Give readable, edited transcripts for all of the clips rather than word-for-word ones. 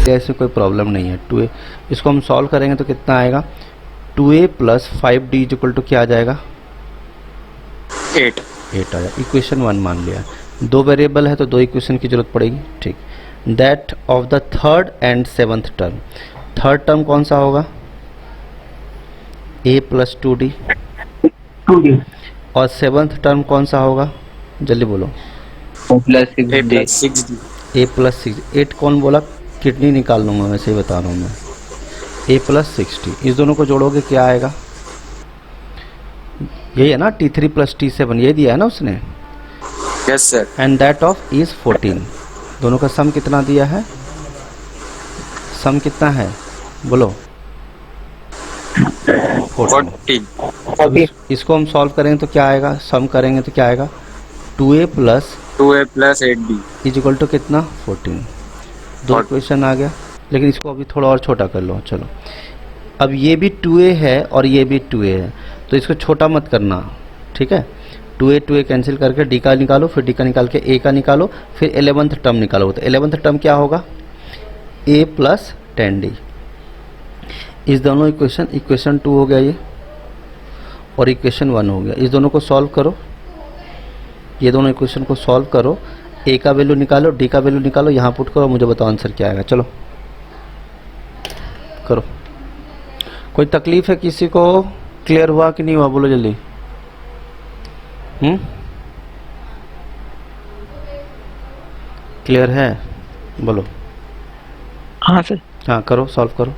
ऐसे कोई प्रॉब्लम नहीं है। 2a इसको हम सॉल्व करेंगे तो कितना आएगा, 2a plus 5d equal to क्या आ जाएगा, 8 आया। इक्वेशन 1 मान लिया। दो वेरिएबल है तो दो इक्वेशन की जरूरत पड़ेगी, ठीक। That of the third and seventh term, third term कौन सा होगा, a प्लस 2d, और सेवंथ टर्म कौन सा होगा, जल्दी बोलो, a plus 6d। a plus 6, 8 कौन बोला, किडनी निकाल लूँगा, वैसे ही बता रहा हूँ मैं। a प्लस 6d, इस दोनों को जोड़ोगे क्या आएगा, यही है ना, t3 प्लस t7, ये दिया है ना उसने। Yes sir. And that of is 14, दोनों का सम कितना दिया है, सम कितना है बोलो, 14। इसको हम सॉल्व करेंगे तो क्या आएगा, सम करेंगे तो क्या आएगा, 2a plus 8b is equal to कितना, 14। दो इक्वेशन आ गया। लेकिन इसको अभी थोड़ा और छोटा कर लो, चलो। अब ये भी 2a है और ये भी 2a है, तो इसको छोटा मत करना, ठीक है। 2a कैंसिल करके d का निकालो, फिर d का निकाल के a का निकालो, फिर 11th टर्म निकालो। तो 11th टर्म क्या होगा, a प्लस 10d। इस दोनों इक्वेशन 2 हो गया ये, और इक्वेशन 1 हो गया। इस दोनों को सॉल्व करो, ये दोनों इक्वेशन को सॉल्व करो, a का वैल्यू निकालो, d का वैल्यू निकालो, यहाँ पुट करो, मुझे बताओ आंसर क्या आएगा। चलो करो। कोई तकलीफ है किसी को, क्लियर हुआ कि नहीं हुआ, बोलो जल्दी। क्लियर है, बोलो। हाँ सर। हाँ करो, सॉल्व करो।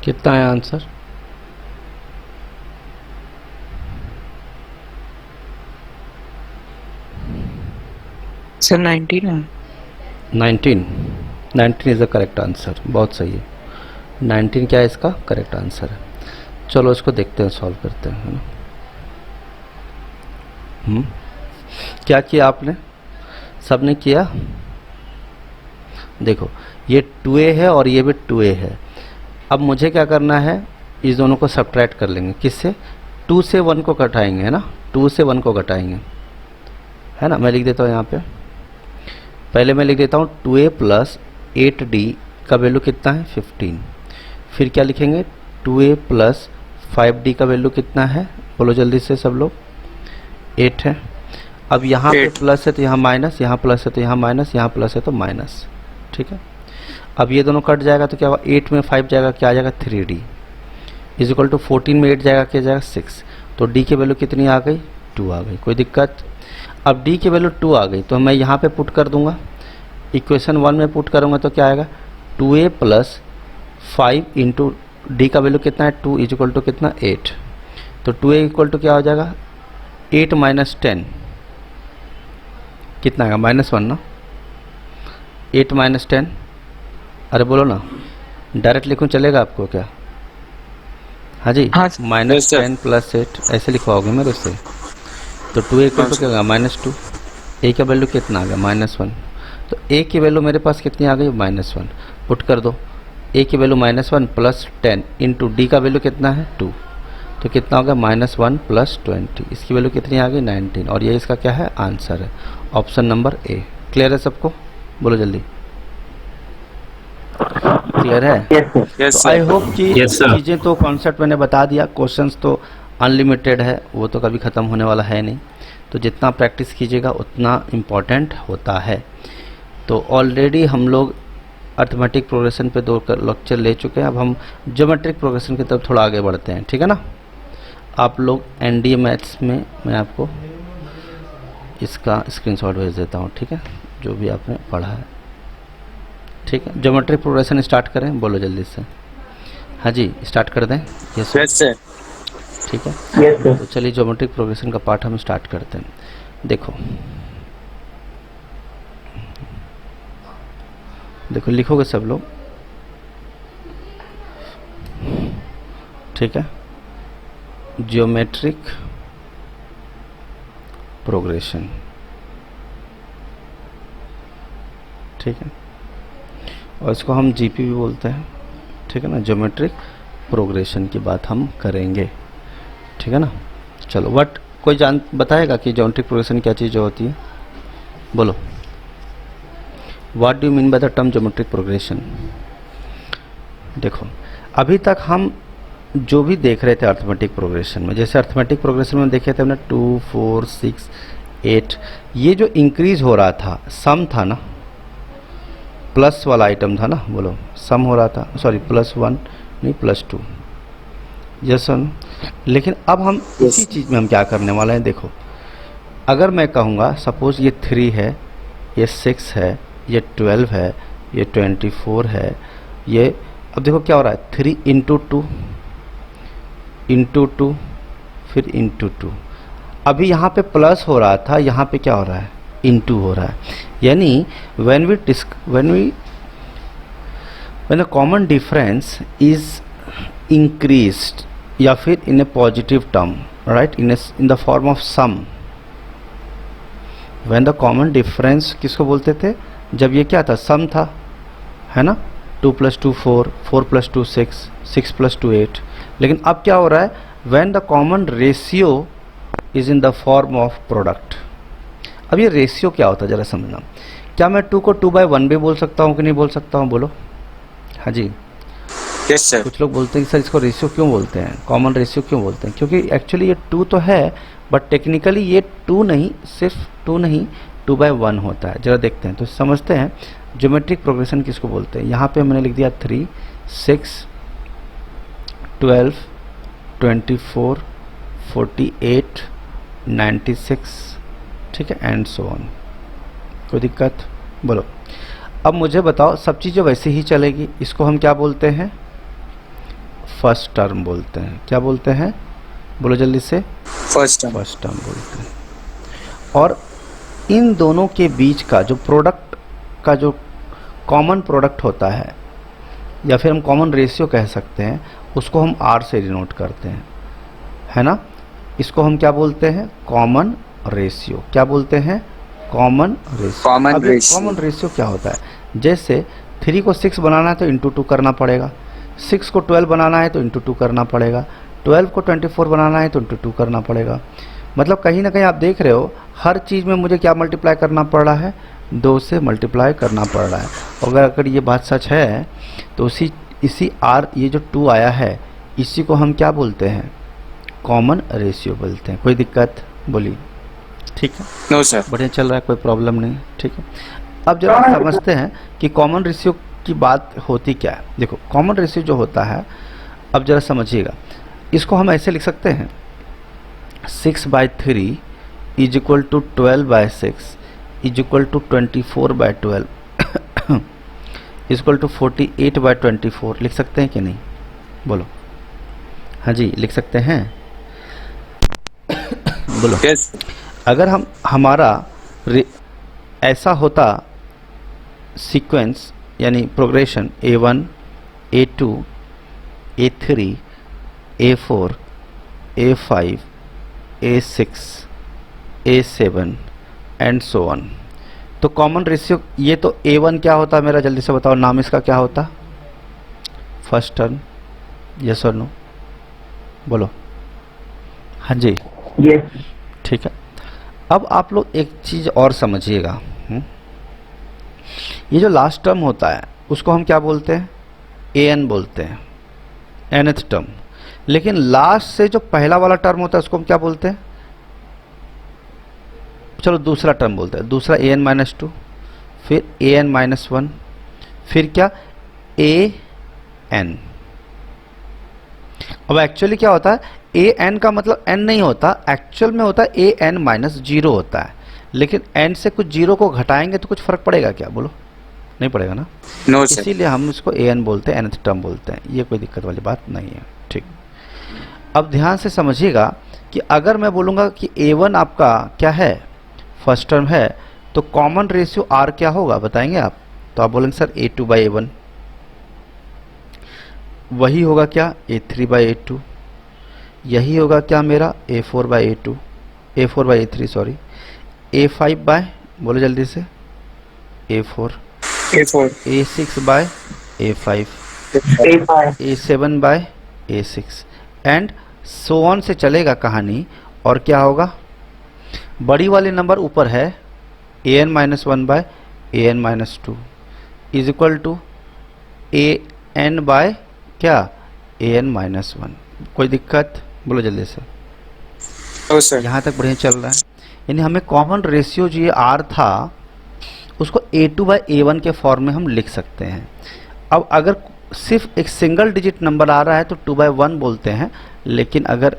कितना है आंसर, सर 19 है। 19 इज़ द करेक्ट आंसर, बहुत सही है। 19 क्या है इसका करेक्ट आंसर है। चलो इसको देखते हैं, सॉल्व करते हैं, है ना। क्या किया आपने, सबने किया। देखो ये 2a है और ये भी 2a है। अब मुझे क्या करना है, इस दोनों को सब्ट्रैक्ट कर लेंगे, किससे, 2 से 1 को घटाएंगे, है ना, 2 से 1 को घटाएंगे, है ना। मैं लिख देता हूँ यहाँ पे, पहले मैं लिख देता हूँ 2a प्लस 8d का वैल्यू कितना है, 15। फिर क्या लिखेंगे, 2a प्लस 5d का वैल्यू कितना है, बोलो जल्दी से सब लोग, 8 है। अब यहाँ पे प्लस है तो यहाँ माइनस, यहाँ प्लस है तो यहाँ माइनस, यहाँ प्लस है तो माइनस, ठीक है। अब ये दोनों कट जाएगा तो क्या होगा, 8 में 5 जाएगा, क्या आ जाएगा, 3d इज इक्वल टू 14 में 8 जाएगा, क्या जाएगा, 6। तो d की वैल्यू कितनी आ गई, 2 आ गई, कोई दिक्कत। अब d की वैल्यू 2 आ गई तो मैं यहाँ पे पुट कर दूंगा, इक्वेशन 1 में पुट करूँगा तो क्या आएगा, 2a प्लस 5 इंटू डी का वैल्यू कितना है, 2 इज इक्वल टू कितना, 8। तो 2a इक्वल टू क्या हो जाएगा, 8 माइनस 10 कितना आएगा, -1 ना, 8 माइनस 10, अरे बोलो ना, डायरेक्ट लिखूँ चलेगा आपको क्या, हाँ जी, -10 प्लस 8 ऐसे लिखवाओगे मेरे से। तो 2a इक्वल टू क्या होगा, -2, a का वैल्यू कितना आ गया, -1। तो a की वैल्यू मेरे पास कितनी आ गई, -1, पुट कर दो, a की वैल्यू -1 प्लस 10 इंटू डी का वैल्यू कितना है, 2, तो कितना होगा, -1 प्लस 20, इसकी वैल्यू कितनी आ गई, 19, और ये इसका क्या है, आंसर है। Option number A. क्लियर है सबको? बोलो जल्दी। क्लियर है? Yes, तो आई sir. होप कि Yes, sir. चीज़ें तो कॉन्सेप्ट मैंने बता दिया, क्वेश्चंस तो अनलिमिटेड है, वो तो कभी ख़त्म होने वाला है नहीं, तो जितना प्रैक्टिस कीजिएगा उतना इम्पॉर्टेंट होता है। तो ऑलरेडी हम लोग अर्थमेटिक प्रोग्रेशन पे 2 लेक्चर ले चुके हैं, अब हम ज्योमेट्रिक प्रोग्रेशन की तरफ थोड़ा आगे बढ़ते हैं, ठीक है ना। आप लोग एनडीए मैथ्स में मैं आपको इसका स्क्रीनशॉट भेज देता हूँ, ठीक है, जो भी आपने पढ़ा है, ठीक है। ज्योमेट्रिक प्रोग्रेशन स्टार्ट करें, बोलो जल्दी से। हाँ जी, स्टार्ट कर दें। Yes Yes, sir. ठीक है। Yes, sir. तो चलिए ज्योमेट्रिक प्रोग्रेशन का पार्ट हम स्टार्ट करते हैं। देखो देखो लिखोगे सब लोग, ठीक है। ज्योमेट्रिक प्रोग्रेशन, ठीक है, और इसको हम जीपी भी बोलते हैं, ठीक है ना। ज्योमेट्रिक प्रोग्रेशन की बात हम करेंगे, ठीक है ना। चलो व्हाट कोई जान बताएगा कि ज्योमेट्रिक प्रोग्रेशन क्या चीज़ होती है? बोलो, what do you mean by the term geometric progression? देखो अभी तक हम जो भी देख रहे थे अर्थमेटिक प्रोग्रेशन में, जैसे अर्थमेटिक प्रोग्रेशन में देखे थे हमने 2, 4, 6, 8, ये जो इंक्रीज हो रहा था सम था ना, प्लस वाला आइटम था ना, बोलो सम हो रहा था, सॉरी +1 नहीं +2, यस नो। लेकिन अब हम इसी चीज़ में हम क्या करने वाले हैं, देखो अगर मैं कहूँगा सपोज ये 3 है, ये 6 है, ये 12 है, ये 24 है, ये अब देखो क्या हो रहा है 3 × 2 × 2 फिर × 2। अभी यहाँ पे प्लस हो रहा था, यहाँ पे क्या हो रहा है इनटू हो रहा है। यानी when the common difference is increased या फिर in a positive term, right, in the form of sum, when the common difference किसको बोलते थे, जब ये क्या था सम था, है ना, 2 + 2 4, 4 + 2 6, 6 + 2 8। लेकिन अब क्या हो रहा है when the common ratio is in the form of product। अब ये रेशियो क्या होता है जरा समझना। क्या मैं 2 को 2/1 भी बोल सकता हूँ कि नहीं बोल सकता हूँ, बोलो। हाँ जी, Yes, sir. कुछ लोग बोलते हैं कि सर इसको रेशियो क्यों बोलते हैं, कॉमन रेशियो क्यों बोलते हैं, क्योंकि एक्चुअली ये 2 तो है बट टेक्निकली ये 2 नहीं, सिर्फ 2 नहीं 2/1 होता है। जरा देखते हैं तो समझते हैं ज्योमेट्रिक प्रोग्रेशन किसको बोलते हैं। यहाँ पे मैंने लिख दिया 3, 6, 12, 24, 48, 96, ठीक है, एंड सो ऑन। कोई दिक्कत? बोलो। अब मुझे बताओ, सब चीज़ें वैसे ही चलेगी, इसको हम क्या बोलते हैं, फर्स्ट टर्म बोलते हैं। क्या बोलते हैं, बोलो जल्दी से। First term. फर्स्ट टर्म बोलते हैं। और इन दोनों के बीच का जो प्रोडक्ट का जो कॉमन प्रोडक्ट होता है, या फिर हम कॉमन रेशियो कह सकते हैं, उसको हम आर से डिनोट करते हैं, है ना। इसको हम क्या बोलते हैं, कॉमन रेशियो। क्या बोलते हैं, कॉमन रेशियो। Common अब ratio. कॉमन रेशियो क्या होता है, जैसे 3 को 6 बनाना है तो × 2 करना पड़ेगा, 6 को 12 बनाना है तो × 2 करना पड़ेगा, 12 को 24 बनाना है तो × 2 करना पड़ेगा। मतलब कहीं ना कहीं आप देख रहे हो हर चीज़ में मुझे क्या मल्टीप्लाई करना पड़ रहा है, 2 से मल्टीप्लाई करना पड़ रहा है। और अगर ये बात सच है तो इसी आर, ये जो 2 आया है, इसी को हम क्या बोलते हैं, कॉमन रेशियो बोलते हैं। कोई दिक्कत? बोलिए। ठीक है, No, sir. बढ़िया चल रहा है, कोई प्रॉब्लम नहीं, ठीक है। अब जरा समझते हैं कि कॉमन रेशियो की बात होती क्या है। देखो कॉमन रेशियो जो होता है, अब जरा समझिएगा, इसको हम ऐसे लिख सकते हैं 6/3 = 12/6 = 24/12 = 48/24 लिख सकते हैं कि नहीं, बोलो। हाँ जी, लिख सकते हैं, बोलो। Yes. अगर हमारा ऐसा होता सीक्वेंस, यानी progression A1, A2, A3, A4, A5, A6, A7 and so on, तो कॉमन रेशियो, ये तो A1 क्या होता है मेरा, जल्दी से बताओ, नाम इसका क्या होता, फर्स्ट टर्म, यस और नो, बोलो। हाँ जी, Yes. ठीक है। अब आप लोग एक चीज़ और समझिएगा, ये जो लास्ट टर्म होता है उसको हम क्या बोलते हैं, an बोलते हैं, nth टर्म। लेकिन लास्ट से जो पहला वाला टर्म होता है उसको हम क्या बोलते हैं, चलो दूसरा टर्म बोलते हैं, दूसरा an-2, फिर an-1, फिर क्या an। अब एक्चुअली क्या होता है, an का मतलब n नहीं होता, एक्चुअल में होता है an-0 होता है। लेकिन n से कुछ जीरो को घटाएंगे तो कुछ फर्क पड़ेगा क्या, बोलो, नहीं पड़ेगा ना। No sir. इसीलिए हम इसको an बोलते हैं, nth टर्म बोलते हैं, ये कोई दिक्कत वाली बात नहीं है। ठीक, अब ध्यान से समझिएगा कि अगर मैं बोलूँगा कि a1 आपका क्या है, फर्स्ट टर्म है, तो कॉमन रेशियो r क्या होगा बताएंगे आप, तो आप बोलेंगे सर a2/a1, वही होगा क्या a3/a2, यही होगा क्या मेरा a4/a2, a4/a3 सॉरी, a5 बोलो जल्दी से a4, A4, a6/a5, A5, a7/a6 and so on से चलेगा कहानी। और क्या होगा, बड़ी वाले नंबर ऊपर है an-1/an-2 is equal to an क्या an-1। कोई दिक्कत, बोलो जल्दी से, नो सर। यहाँ तक बढ़िया चल रहा है। यानी हमें कॉमन रेशियो जो ये r था उसको a2/a1 के फॉर्म में हम लिख सकते हैं। अब अगर सिर्फ एक सिंगल डिजिट नंबर आ रहा है तो 2/1 बोलते हैं, लेकिन अगर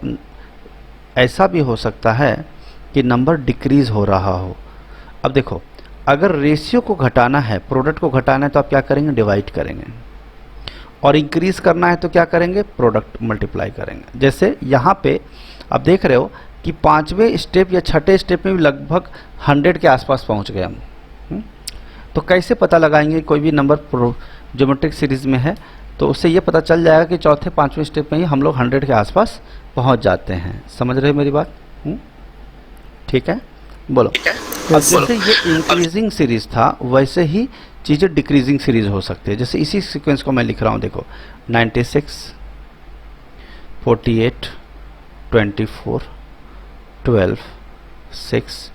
ऐसा भी हो सकता है कि नंबर डिक्रीज हो रहा हो। अब देखो, अगर रेशियो को घटाना है, प्रोडक्ट को घटाना है, तो आप क्या करेंगे, डिवाइड करेंगे, और इंक्रीज करना है तो क्या करेंगे, प्रोडक्ट मल्टीप्लाई करेंगे। जैसे यहाँ पे आप देख रहे हो कि 5वें स्टेप या 6ठे स्टेप में भी लगभग 100 के आसपास पहुँच गए हम। तो कैसे पता लगाएंगे कोई भी नंबर ज्योमेट्रिक सीरीज में है, तो उससे ये पता चल जाएगा कि चौथे 5वें स्टेप में ही हम लोग 100 के आसपास पहुंच जाते हैं। समझ रहे हो मेरी बात, ठीक है, बोलो। अब जैसे ये इंक्रीजिंग सीरीज था वैसे ही चीज़ें डिक्रीजिंग सीरीज हो सकती है। जैसे इसी सीक्वेंस को मैं लिख रहा हूँ, देखो 96, 48, 24, 12, 6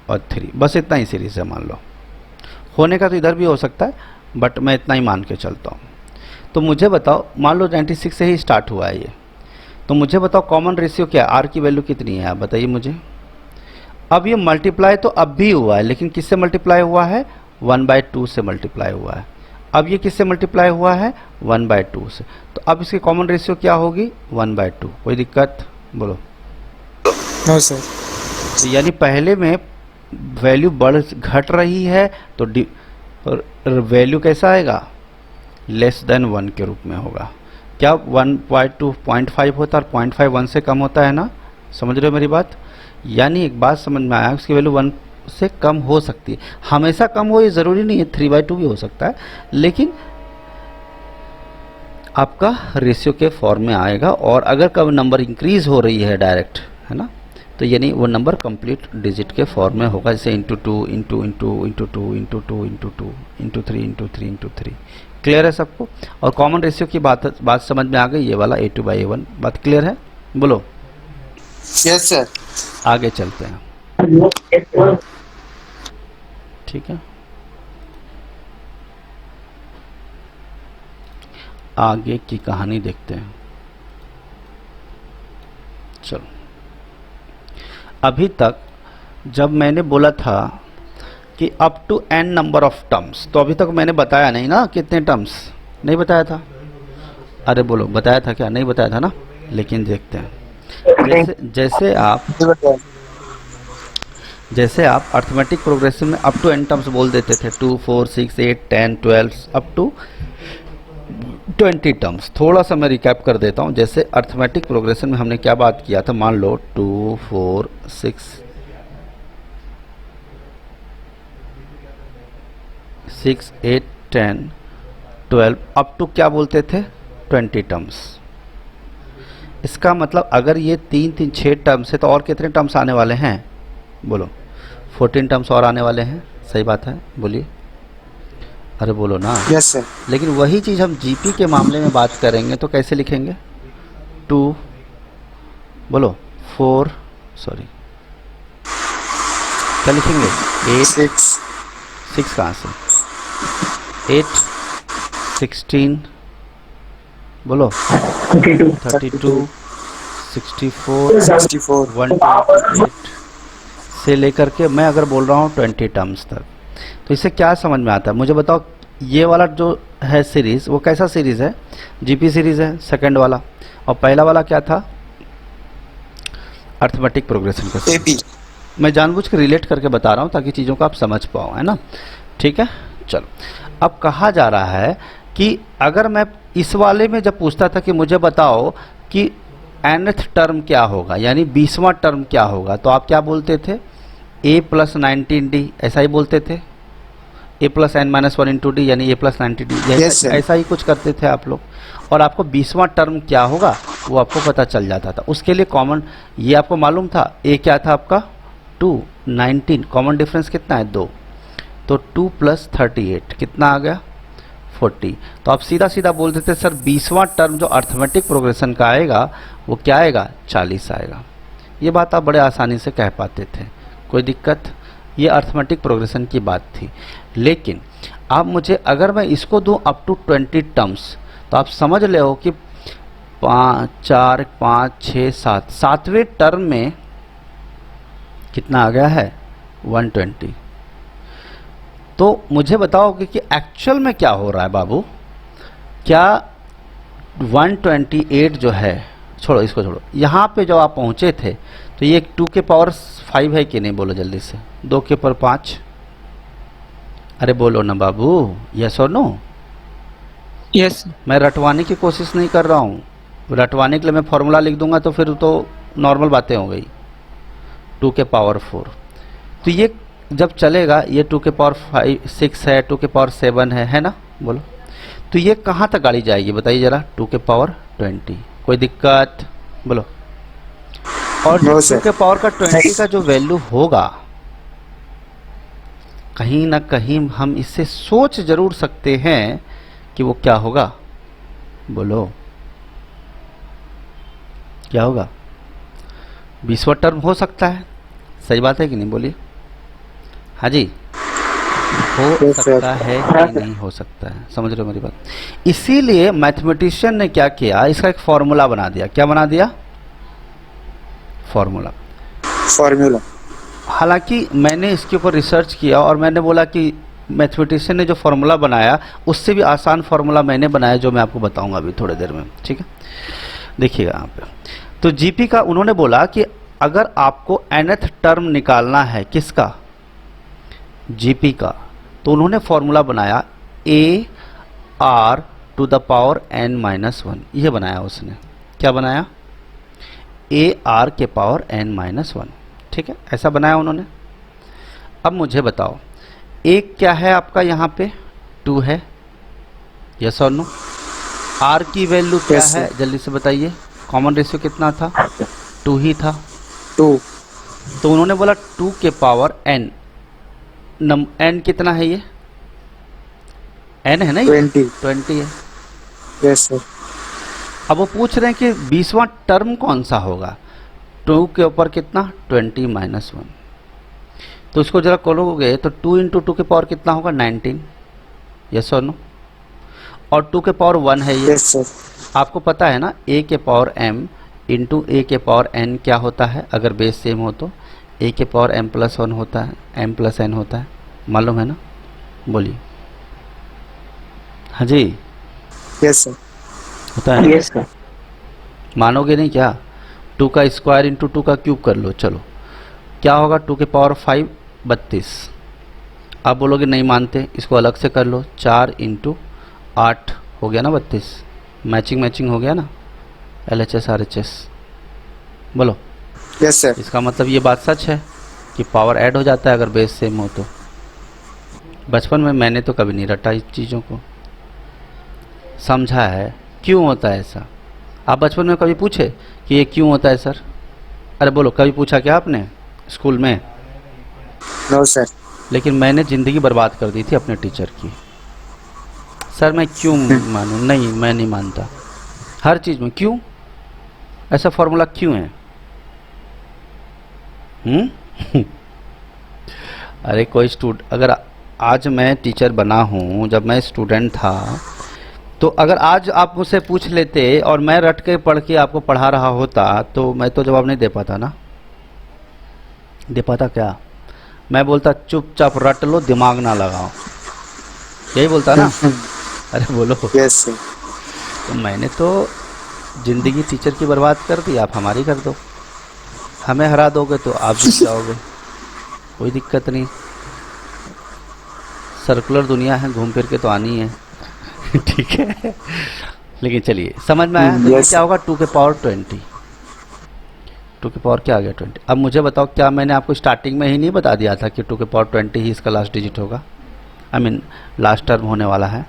और 3, बस इतना ही सीरीज है। मान लो होने का तो इधर भी हो सकता है, बट मैं इतना ही मान के चलता हूँ। तो मुझे बताओ, मान लो 96 से ही स्टार्ट हुआ है ये, तो मुझे बताओ कॉमन रेशियो क्या है, आर की वैल्यू कितनी है, आप बताइए मुझे। अब ये मल्टीप्लाई तो अब भी हुआ है, लेकिन किससे मल्टीप्लाई हुआ है, 1/2 से मल्टीप्लाई हुआ है। अब ये किससे मल्टीप्लाई हुआ है, 1/2 से। तो अब इसकी कॉमन रेशियो क्या होगी, 1/2। कोई दिक्कत, बोलो। No sir. तो यानी पहले में वैल्यू घट रही है तो वैल्यू कैसा आएगा, लेस देन 1 के रूप में होगा। क्या 1/2 0.5 होता है और 0.5 1 से कम होता है ना, समझ रहे हो मेरी बात। यानी एक बात समझ में आया, उसकी वैल्यू 1 से कम हो सकती है, हमेशा कम हो ये ज़रूरी नहीं है, 3/2 भी हो सकता है, लेकिन आपका रेशियो के फॉर्म में आएगा। और अगर कब नंबर इंक्रीज हो रही है डायरेक्ट, है ना, तो यानी वो नंबर कंप्लीट डिजिट के फॉर्म में होगा, जैसे × 2 × 2 × 2 × 2 × 2 × 2 × 3 × 3 × 3। क्लियर है सबको। और कॉमन रेशियो की बात समझ में आ गई, ये वाला a2/a1, बात क्लियर है, बोलो। Yes sir. आगे चलते हैं, ठीक है, आगे की कहानी देखते हैं। चलो, अभी तक जब मैंने बोला था कि up to n number of terms, तो अभी तक मैंने बताया नहीं ना कितने टर्म्स, नहीं बताया था। अरे बोलो, बताया था क्या, नहीं बताया था ना। लेकिन देखते हैं, जैसे आप अर्थमेटिक प्रोग्रेशन में अप टू n टर्म्स बोल देते थे, 2 4 6 8 10 12 अप टू 20 टर्म्स। थोड़ा सा मैं रिकैप कर देता हूँ। जैसे अर्थमेटिक प्रोग्रेशन में हमने क्या बात किया था, मान लो 2 4 6 8 10 12 अप टू क्या बोलते थे, 20 टर्म्स। इसका मतलब अगर ये 6 टर्म्स है तो और कितने टर्म्स आने वाले हैं, बोलो। 14 टर्म्स और आने वाले हैं, सही बात है, बोलिए। अरे बोलो ना। Yes sir. लेकिन वही चीज़ हम जीपी के मामले में बात करेंगे तो कैसे लिखेंगे, 2 बोलो 4 सॉरी क्या लिखेंगे? 8 6 6 कहाँ से? 8 16 बोलो 32 64 64 128 से लेकर के मैं अगर बोल रहा हूँ 20 टर्म्स तक, तो इससे क्या समझ में आता है मुझे बताओ? ये वाला जो है सीरीज़, वो कैसा सीरीज़ है? जीपी सीरीज़ है सेकंड वाला, और पहला वाला क्या था? अर्थमेटिक प्रोग्रेशन का AP मैं जानबूझ के रिलेट करके बता रहा हूँ ताकि चीज़ों को आप समझ पाओ, है ना? ठीक है, चलो। अब कहा जा रहा है कि अगर मैं इस वाले में जब पूछता था कि मुझे बताओ कि nth टर्म क्या होगा, यानी 20वां टर्म क्या होगा, तो आप क्या बोलते थे? a प्लस 19d, ऐसा ही बोलते थे। a plus n minus 1 into D, यानी a plus 90d, Yes, sir. ऐसा ही कुछ करते थे आप लोग। और आपको 20वां टर्म क्या होगा वो आपको पता चल जाता था। उसके लिए कॉमन ये आपको मालूम था, a क्या था आपका? 2 19, कॉमन डिफरेंस कितना है? 2, तो 2 प्लस 38 कितना आ गया? 40। तो आप सीधा सीधा बोल देते सर 20वां टर्म जो अर्थमेटिक प्रोग्रेशन का आएगा वो क्या आएगा? 40 आएगा। ये बात आप बड़े आसानी से कह पाते थे, कोई दिक्कत? ये अर्थमेटिक प्रोग्रेशन की बात थी। लेकिन आप मुझे अगर मैं इसको दूं अप टू 20 टर्म्स, तो आप समझ ले हो कि 5 4 5 6 7 सातवें टर्म में कितना आ गया है? 120। तो मुझे बताओगे कि एक्चुअल में क्या हो रहा है बाबू? क्या 128 जो है, छोड़ो इसको छोड़ो, यहाँ पे जब आप पहुँचे थे तो ये 2 के पावर 5 है कि नहीं? बोलो जल्दी से। 2 के पावर 5, अरे बोलो ना बाबू, यस और नो? यस मैं रटवाने की कोशिश नहीं कर रहा हूँ। रटवाने के लिए मैं फॉर्मूला लिख दूंगा तो फिर तो नॉर्मल बातें हो गई। 2 के पावर 4, तो ये जब चलेगा ये 2 के पावर 5 6 है, 2 के पावर 7 है ना? बोलो, तो ये कहाँ तक गाड़ी जाएगी बताइए जरा? 2 के पावर 20, कोई दिक्कत? बोलो। और No, 2 sir. के पावर का 20 का जो वैल्यू होगा, कहीं ना कहीं हम इससे सोच जरूर सकते हैं कि वो क्या होगा। बोलो क्या होगा? 20वां टर्म हो सकता है, सही बात है कि नहीं? बोलिए। हाँ जी, हो Yes, sir. सकता है कि नहीं हो सकता है, समझ रहे हो मेरी बात? इसीलिए मैथमेटिशियन ने क्या किया, इसका एक फॉर्मूला बना दिया। क्या बना दिया? फॉर्मूला। फॉर्मूला हालांकि मैंने इसके ऊपर रिसर्च किया और मैंने बोला कि मैथमेटिशियन ने जो फॉर्मूला बनाया उससे भी आसान फॉर्मूला मैंने बनाया, जो मैं आपको बताऊंगा अभी थोड़ी देर में। ठीक है, देखिएगा यहाँ पे। तो जीपी का उन्होंने बोला कि अगर आपको nth टर्म निकालना है, किसका? जीपी का, तो उन्होंने फॉर्मूला बनाया A R to the power n minus 1। यह बनाया उसने। क्या बनाया? ए आर के पावर n माइनस 1। ठीक है, ऐसा बनाया उन्होंने। अब मुझे बताओ एक क्या है आपका? यहाँ पे 2 है, यस और नो? आर की वैल्यू क्या Yes, है? sir. जल्दी से बताइए। कॉमन रेशियो कितना था? 2 ही था। 2 तो उन्होंने बोला 2 के पावर n। n कितना है? ये n है ना? ये 20 है। यस सर अब वो पूछ रहे हैं कि 20वां टर्म कौन सा होगा? 2 के ऊपर कितना? 20 माइनस 1। तो इसको जरा खोलोगे तो 2 इंटू 2 के पावर कितना होगा? 19, यस और नो? और 2 के पावर 1 है ये। यस सर आपको पता है ना a के पावर m इंटू a के पावर n क्या होता है? अगर बेस सेम हो तो a के पावर m प्लस 1 होता है, m प्लस n होता है, मालूम है ना? बोलिए। हाँ जी, यस सर होता है ना? यस सर मानोगे नहीं क्या? 2 का स्क्वायर इंटू 2 का क्यूब कर लो। चलो क्या होगा? 2 के पावर 5 32। आप बोलोगे नहीं मानते, इसको अलग से कर लो। 4 इंटू 8 हो गया ना 32। मैचिंग मैचिंग हो गया ना? LHS RHS। बोलो। यस सर इसका मतलब ये बात सच है कि पावर ऐड हो जाता है अगर बेस सेम हो तो। बचपन में मैंने तो कभी नहीं रटा इस चीज़ों को, समझा है क्यों होता है ऐसा। आप बचपन में कभी पूछे कि ये क्यों होता है सर? अरे बोलो, कभी पूछा क्या आपने स्कूल में? नो सर लेकिन मैंने ज़िंदगी बर्बाद कर दी थी अपने टीचर की। सर मैं क्यों मानूं? नहीं, मैं नहीं मानता। हर चीज़ में क्यों? ऐसा फॉर्मूला क्यों है? अरे कोई अगर आज मैं टीचर बना हूँ, जब मैं स्टूडेंट था, तो अगर आज आप मुझसे पूछ लेते और मैं रट के पढ़ के आपको पढ़ा रहा होता तो मैं तो जवाब नहीं दे पाता ना। दे पाता क्या? मैं बोलता चुपचाप रट लो, दिमाग ना लगाओ, यही बोलता ना। अरे बोलो। Yes sir. तो मैंने तो जिंदगी टीचर की बर्बाद कर दी, आप हमारी कर दो। हमें हरा दोगे तो आप जीत जाओगे, कोई दिक्कत नहीं। सर्कुलर दुनिया है, घूम फिर के तो आनी है। ठीक है, लेकिन चलिए समझ में आया। तो ये Yes. क्या होगा? 2 के पावर 20। 2 के पावर क्या आ गया? 20। अब मुझे बताओ, क्या मैंने आपको स्टार्टिंग में ही नहीं बता दिया था कि 2 के पावर 20 ही इसका लास्ट डिजिट होगा? आई मीन लास्ट टर्म होने वाला है।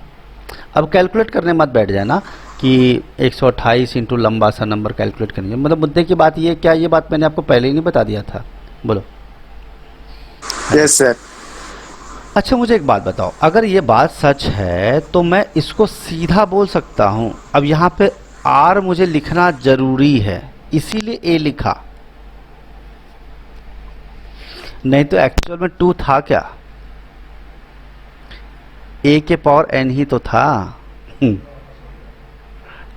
अब कैलकुलेट करने मत बैठ जाए ना कि 128 इंटू लंबा सा नंबर कैलकुलेट करेंगे। मतलब मुद्दे की बात ये, क्या ये बात मैंने आपको पहले ही नहीं बता दिया था? बोलो। Yes sir. अच्छा मुझे एक बात बताओ, अगर ये बात सच है तो मैं इसको सीधा बोल सकता हूँ। अब यहाँ पे आर मुझे लिखना जरूरी है, इसीलिए ए लिखा, नहीं तो एक्चुअल में 2 था क्या? ए के पावर एन ही तो था।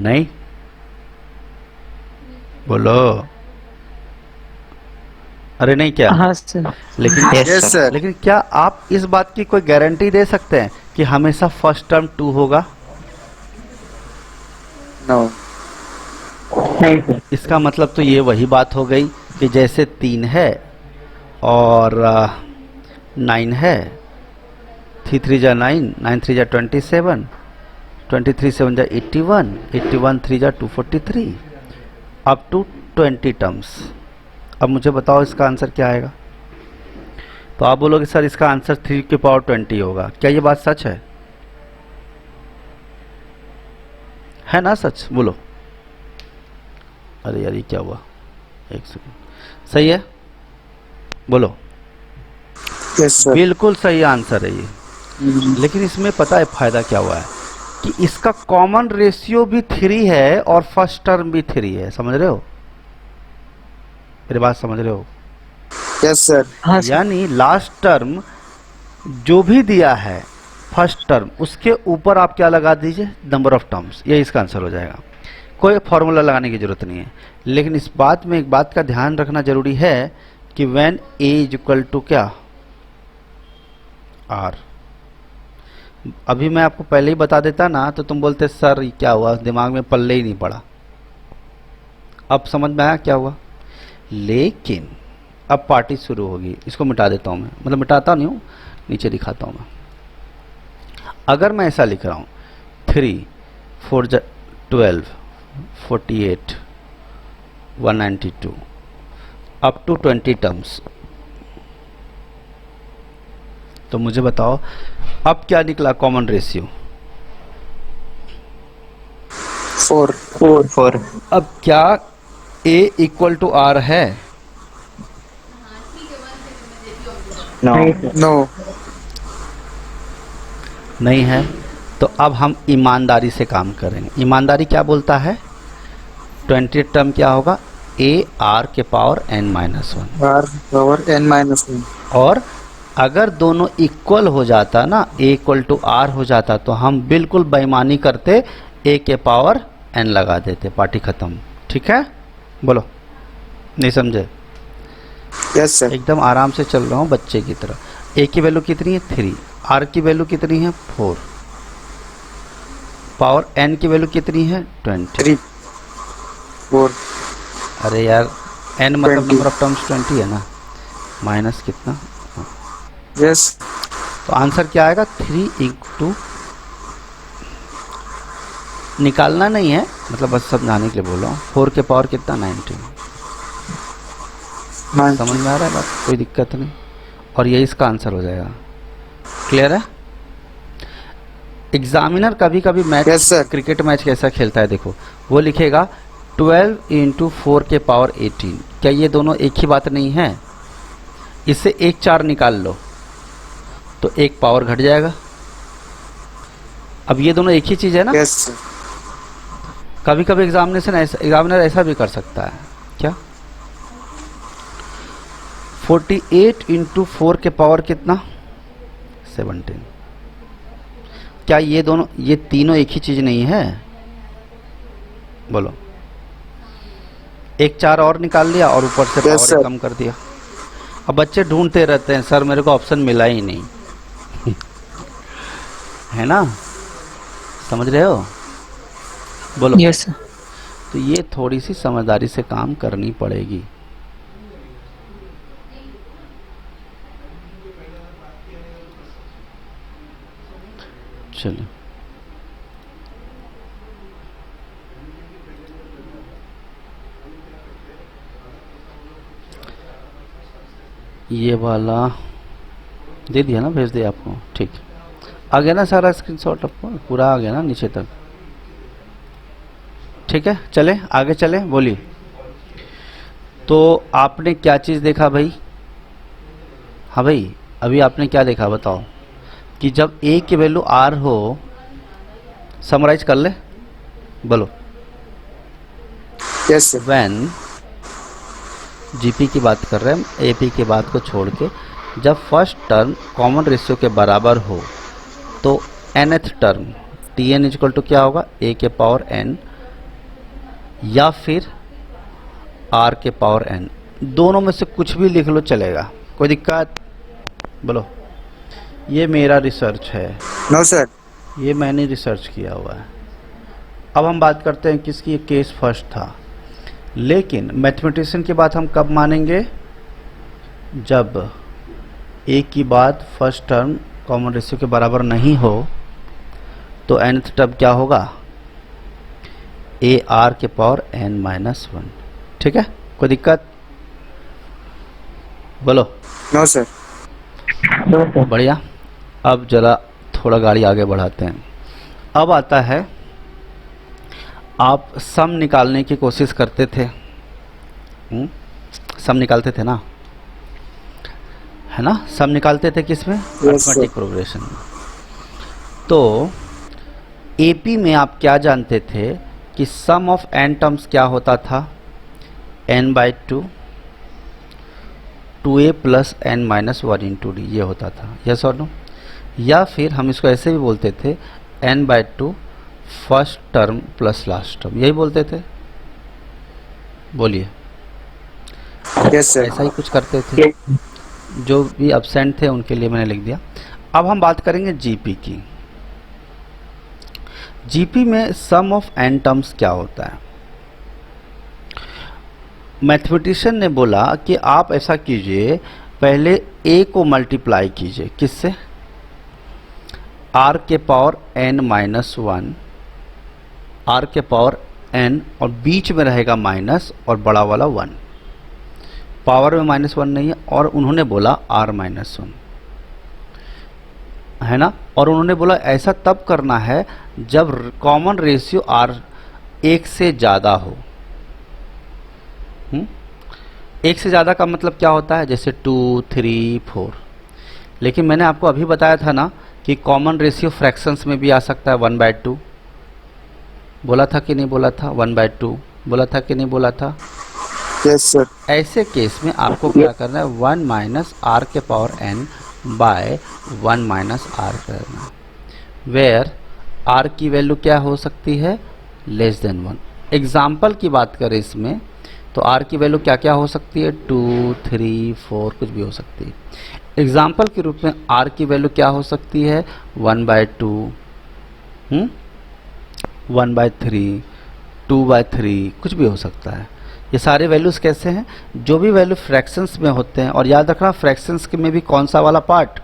नहीं बोलो। अरे नहीं क्या? हाँ सर। लेकिन Yes, sir. लेकिन क्या आप इस बात की कोई गारंटी दे सकते हैं कि हमेशा फर्स्ट टर्म 2 होगा? नो। नहीं सर। इसका मतलब तो ये वही बात हो गई कि जैसे 3 है और 9 है, 3 3 जा 9, 9 3 जा 27, 23 7 जा 81, 81 3 जा 243, अप टू 20 टर्म्स। अब मुझे बताओ इसका आंसर क्या आएगा? तो आप बोलोगे सर इसका आंसर 3 के पावर 20 होगा। क्या ये बात सच है ना? सच बोलो। अरे यार ये क्या हुआ? एक सेकंड। सही है? बोलो। Yes sir. बिल्कुल सही आंसर है ये। लेकिन इसमें पता है फायदा क्या हुआ है कि इसका कॉमन रेशियो भी 3 है और फर्स्ट टर्म भी 3 है। समझ रहे हो? मेरी बात समझ रहे हो? Yes sir. हाँ सर। यानी लास्ट टर्म जो भी दिया है फर्स्ट टर्म, उसके ऊपर आप क्या लगा दीजिए? Number of terms. ये इसका आंसर हो जाएगा। कोई फॉर्मूला लगाने की जरूरत नहीं है। लेकिन इस बात में एक बात का ध्यान रखना जरूरी है कि when A is equal to क्या? आर। अभी मैं आपको पहले ही बता देता ना तो तुम बोलते सर ये क्या हुआ, दिमाग में पल्ले ही नहीं पड़ा। अब समझ में आया क्या हुआ? लेकिन अब पार्टी शुरू होगी। इसको मिटा देता हूं मैं, मतलब मिटाता नहीं हूं, नीचे दिखाता हूं मैं। अगर मैं ऐसा लिख रहा हूं 3 4 12 48 192 अप टू 20 टर्म्स, तो मुझे बताओ अब क्या निकला कॉमन रेशियो? 4। अब क्या a इक्वल टू आर है? नो। नो। नहीं है। तो अब हम ईमानदारी से काम करेंगे। ईमानदारी क्या बोलता है? 20 टर्म क्या होगा? a r के power n minus 1। R power n-1। और अगर दोनों इक्वल हो जाता ना, a इक्वल टू आर हो जाता, तो हम बिल्कुल बेईमानी करते, a के पावर n लगा देते, पार्टी खत्म। ठीक है? बोलो। नहीं समझे? Yes sir. एकदम आराम से चल रहा हूँ बच्चे की तरह। a की वैल्यू कितनी है? 3। r की वैल्यू कितनी है? 4। पावर n की वैल्यू कितनी है? 20। 3 4। अरे यार n मतलब 20। नंबर ऑफ टर्म्स 20 है ना, माइनस कितना? यस। तो आंसर क्या आएगा? 3 इंटू, निकालना नहीं है, मतलब बस समझाने के लिए बोल रहा हूँ। 4 के पावर कितना? 19। समझ में आ रहा है बात? कोई दिक्कत नहीं। और यही इसका आंसर हो जाएगा। क्लियर है? एग्जामिनर कभी कभी match, Yes, sir. Cricket match कैसा खेलता है देखो, वो लिखेगा 12 इंटू 4 के पावर 18। क्या ये दोनों एक ही बात नहीं है? इससे एक 4 निकाल लो तो एक पावर घट जाएगा। अब ये दोनों एक ही चीज है ना? Yes sir. कभी कभी एग्जामिनर ऐसा भी कर सकता है। क्या 48 इंटू 4 के पावर कितना 17। क्या ये दोनों, ये तीनों एक ही चीज नहीं है? बोलो। एक 4 और निकाल लिया और ऊपर से Yes, पावर sir. कम कर दिया। अब बच्चे ढूंढते रहते हैं, सर मेरे को ऑप्शन मिला ही नहीं है ना, समझ रहे हो? बोलो। Yes, sir. तो ये थोड़ी सी समझदारी से काम करनी पड़ेगी। चलो, ये वाला दे दिया ना, भेज दिया आपको, ठीक। आ गया ना सारा स्क्रीनशॉट आपको, पूरा आ गया ना नीचे तक? ठीक है, चले आगे चले, बोलिए। तो आपने क्या चीज़ देखा भाई? हाँ भाई, अभी आपने क्या देखा बताओ? कि जब a की वैल्यू r हो, समराइज कर ले, बोलो। Yes, sir. व्हेन जीपी की बात कर रहे हैं, एपी की बात को छोड़ के, जब फर्स्ट टर्म कॉमन रेशियो के बराबर हो तो nth term tn equal to क्या होगा? a के पावर n या फिर r के पावर n, दोनों में से कुछ भी लिख लो चलेगा, कोई दिक्कत? बोलो। ये मेरा रिसर्च है, No, sir. ये मैंने रिसर्च किया हुआ है। अब हम बात करते हैं किसकी, ये केस फर्स्ट था। लेकिन मैथमेटिशियन की बात हम कब मानेंगे? जब a की बात फर्स्ट टर्म कॉमन रेशियो के बराबर नहीं हो तो nth टर्म क्या होगा? a r के पावर n माइनस 1। ठीक है, कोई दिक्कत? बोलो। No, sir. No, sir. बढ़िया। अब जरा थोड़ा गाड़ी आगे बढ़ाते हैं। अब आता है, आप सम निकालने की कोशिश करते थे, सम निकालते थे ना, है ना? सम निकालते थे किसमें? अरिथमेटिक प्रोग्रेशन में। तो एपी में आप क्या जानते थे कि सम ऑफ n टर्म्स क्या होता था? n/2 2a plus n minus 1 into D, ये होता था, यस और नो? या फिर हम इसको ऐसे भी बोलते थे n/2 first term plus last term, यही बोलते थे, बोलिए। Yes, sir. ऐसा ही कुछ करते थे। Yes. जो भी एब्सेंट थे उनके लिए मैंने लिख दिया। अब हम बात करेंगे जीपी की। जीपी में सम ऑफ n टर्म्स क्या होता है? मैथमेटिशियन ने बोला कि आप ऐसा कीजिए, पहले a को मल्टीप्लाई कीजिए, किससे? r के पावर n माइनस 1, r के पावर n, और बीच में रहेगा माइनस और बड़ा वाला 1, पावर में माइनस 1 नहीं है, और उन्होंने बोला r माइनस 1, है ना? और उन्होंने बोला ऐसा तब करना है जब कॉमन रेशियो r 1 से ज़्यादा हो। 1 से ज़्यादा का मतलब क्या होता है? जैसे 2, 3, 4। लेकिन मैंने आपको अभी बताया था ना कि कॉमन रेशियो फ्रैक्शंस में भी आ सकता है, 1/2। बोला था कि नहीं बोला था? 1/2 बोला था कि नहीं बोला था? Yes, sir. ऐसे केस में आपको क्या करना है? 1 माइनस आर के power n by 1 minus R करना, वेयर आर की वैल्यू क्या हो सकती है? Less than 1। एग्जाम्पल की बात करें इसमें तो आर की वैल्यू क्या क्या हो सकती है? 2, 3, 4, कुछ भी हो सकती है। एग्जाम्पल के रूप में आर की वैल्यू क्या हो सकती है? 1/2, 1/3, 2/3, कुछ भी हो सकता है। ये सारे वैल्यूज़ कैसे हैं? जो भी वैल्यू फ्रैक्शंस में होते हैं, और याद रखना फ्रैक्शंस के में भी कौन सा वाला पार्ट?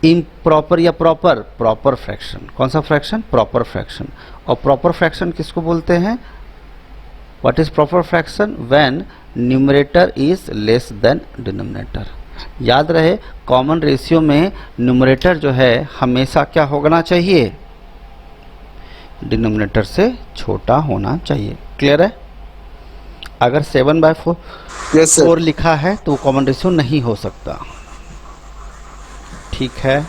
इम्प्रॉपर या प्रॉपर? Proper fraction. कौन सा फ्रैक्शन? Proper fraction. और प्रॉपर फ्रैक्शन किसको बोलते हैं? What is proper fraction? When numerator is less than denominator. याद रहे, कॉमन रेशियो में न्यूमरेटर जो है हमेशा क्या होना चाहिए? डिनोमिनेटर से छोटा होना चाहिए। क्लियर है? अगर 7/4 Yes, sir. लिखा है तो कॉमन रेशियो नहीं हो सकता। ठीक है,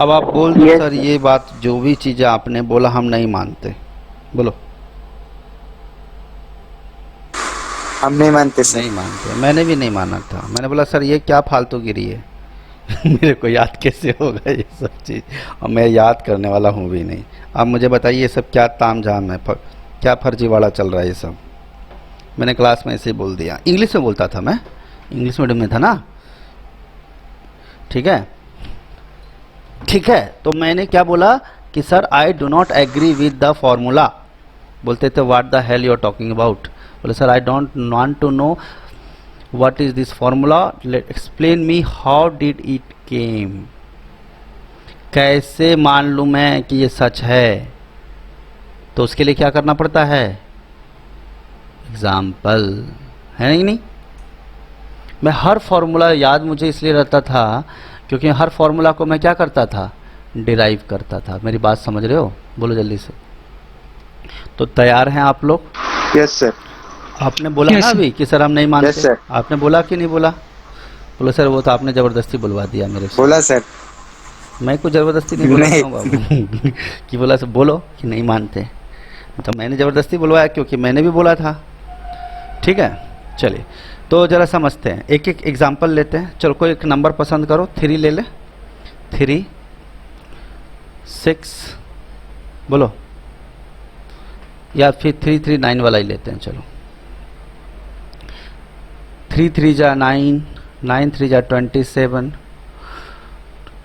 अब आप बोल दो Yes, सर sir. ये बात, जो भी चीज़ें आपने बोला हम नहीं मानते, बोलो। हम नहीं मानते सर। नहीं मानते, मैंने भी नहीं माना था। मैंने बोला सर ये क्या फालतूगिरी है मेरे को याद कैसे होगा ये सब चीज़, और मैं याद करने वाला हूँ भी नहीं। अब मुझे बताइए ये सब क्या तामझाम है, क्या फर्जीवाड़ा चल रहा है ये सब। मैंने क्लास में ऐसे ही बोल दिया, इंग्लिश में बोलता था मैं, इंग्लिश मीडियम में था ना, ठीक है। ठीक है, तो मैंने क्या बोला कि sir I do not agree with the formula. बोलते थे what the hell you are talking about. बोले sir I don't want to know what is this formula, explain me how did it came. कैसे मान लूँ मैं कि ये सच है? तो उसके लिए क्या करना पड़ता है? एग्जाम्पल, है नहीं? मैं हर फॉर्मूला याद मुझे इसलिए रहता था क्योंकि हर फॉर्मूला को मैं क्या करता था? डिराइव करता था। मेरी बात समझ रहे हो? बोलो जल्दी से। तो तैयार हैं आप लोग? Yes sir. आपने बोला Yes, ना अभी कि सर हम नहीं मानते। Yes, sir. आपने बोला कि नहीं बोला? बोलो सर वो तो आपने ज़बरदस्ती बुलवा दिया मेरे से। बोला सर। मैं कुछ ज़बरदस्ती नहीं बोला नहीं। हूँ बाबू कि बोला सर बोलो कि नहीं मानते, तो मैंने ज़बरदस्ती बुलवाया क्योंकि मैंने भी बोला था। ठीक है, चलिए तो ज़रा समझते हैं, एक एक एग्जाम्पल लेते हैं। चलो कोई एक नंबर पसंद करो, 3 ले ले, 3 6 बोलो, या फिर 3 3 9 वाला ही लेते हैं। चलो 3 3 जा 9, 9 3 जा 27,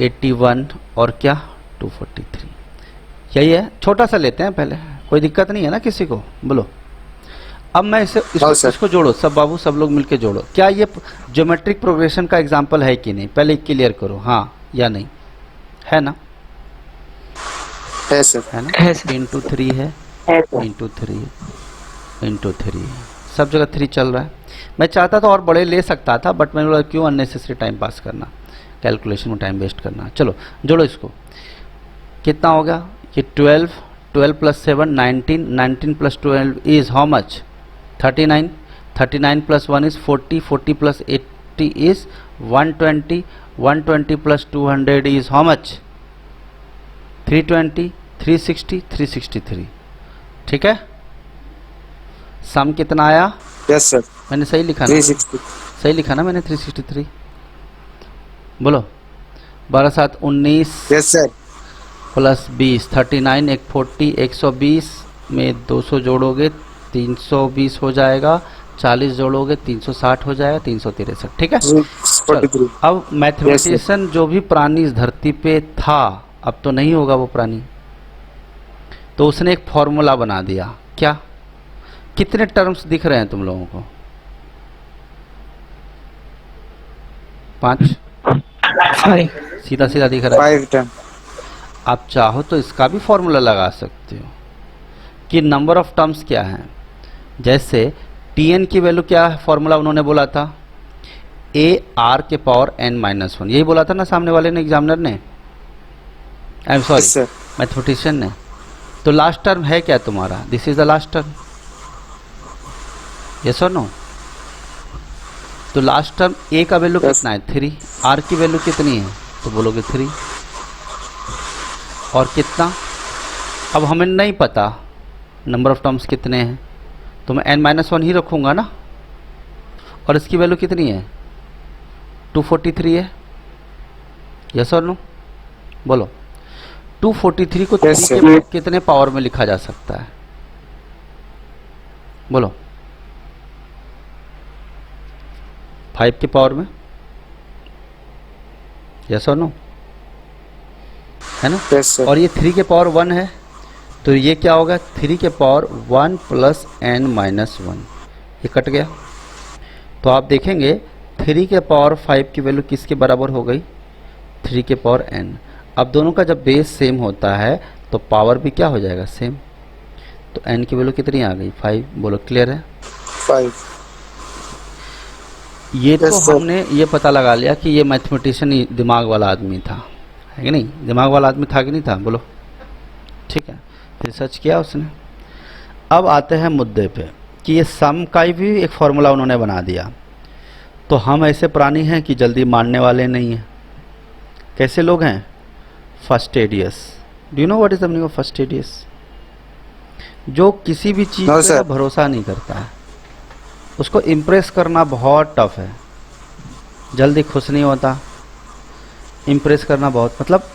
81 और क्या 243, यही है। छोटा सा लेते हैं पहले, कोई दिक्कत नहीं है ना किसी को? बोलो। अब मैं इसको जोड़ो सब बाबू, सब लोग मिलके जोड़ो। क्या ये ज्योमेट्रिक प्रोग्रेशन का एग्जांपल है कि नहीं? पहले क्लियर करो, हाँ या नहीं, है ना? है सर। है ना? है सर। इंटू 3 है, इंटू 3 इंटू 3, सब जगह 3 चल रहा है। मैं चाहता तो और बड़े ले सकता था, बट मैंने बोला क्यों अननेसेसरी टाइम पास करना, कैलकुलेशन में टाइम वेस्ट करना। चलो जोड़ो इसको, कितना होगा ये? 12, 12 plus 7 19, 19 plus 12 is how much? 39, 39 plus 1 is 40, 40 plus 80 is 120, 120 plus 200 is how much? 320, 360, 363। ठीक है, सम कितना आया? Yes sir. मैंने सही लिखा ना? 360। सही लिखा ना मैंने? 363। बोलो 12 7 19 यस सर। प्लस 20 39, एक 40, 120 में 200 जोड़ोगे 320 हो जाएगा, 40 जोड़ोगे 360 हो जाएगा, 363। ठीक है, 43। चलो, अब मैथमेटिशियन जो भी प्राणी इस धरती पे था, अब तो नहीं होगा वो प्राणी, तो उसने एक फॉर्मूला बना दिया। क्या? कितने टर्म्स दिख रहे हैं तुम लोगों को? 5 सीधा सीधा दिख रहा है। 5 टर्म। आप चाहो तो इसका भी फॉर्मूला लगा सकते हो कि नंबर ऑफ टर्म्स क्या है। जैसे Tn की वैल्यू क्या है? फॉर्मूला उन्होंने बोला था AR के पावर n-1, यही बोला था ना सामने वाले ने, एग्जामिनर ने, आई एम सॉरी मैथमेटिशियन ने। तो लास्ट टर्म है क्या तुम्हारा? This is the last term, yes और नो? तो लास्ट टर्म A का वैल्यू कितना है? 3। R की वैल्यू कितनी है? तो बोलोगे 3। और कितना? अब हमें नहीं पता नंबर ऑफ टर्म्स कितने हैं, तो मैं n-1 ही रखूँगा ना। और इसकी वैल्यू कितनी है? 243 है, यस और नो? बोलो 243 को Yes, 3 के कितने पावर में लिखा जा सकता है? बोलो 5 के पावर में, यस और नो? है ना? Yes, sir. और ये 3 के पावर 1 है, तो ये क्या होगा? 3 के पावर 1 प्लस n-1, ये कट गया। तो आप देखेंगे 3 के पावर 5 की वैल्यू किसके बराबर हो गई? 3 के पावर n। अब दोनों का जब बेस सेम होता है तो पावर भी क्या हो जाएगा? सेम। तो n की वैल्यू कितनी आ गई? 5। बोलो क्लियर है? 5। ये तो Yes, sir. हमने ये पता लगा लिया कि ये मैथमेटिशियन दिमाग वाला आदमी था, है कि नहीं? दिमाग वाला आदमी था कि नहीं था? बोलो। ठीक है, रिसर्च किया उसने। अब आते हैं मुद्दे पे कि ये सम का भी एक फॉर्मूला उन्होंने बना दिया। तो हम ऐसे प्राणी हैं कि जल्दी मानने वाले नहीं हैं। कैसे लोग हैं? Fastidious. Do you know what is the meaning of fastidious? जो किसी भी चीज़ No, पे sir. भरोसा नहीं करता है। उसको इम्प्रेस करना बहुत टफ है, जल्दी खुश नहीं होता। इम्प्रेस करना बहुत, मतलब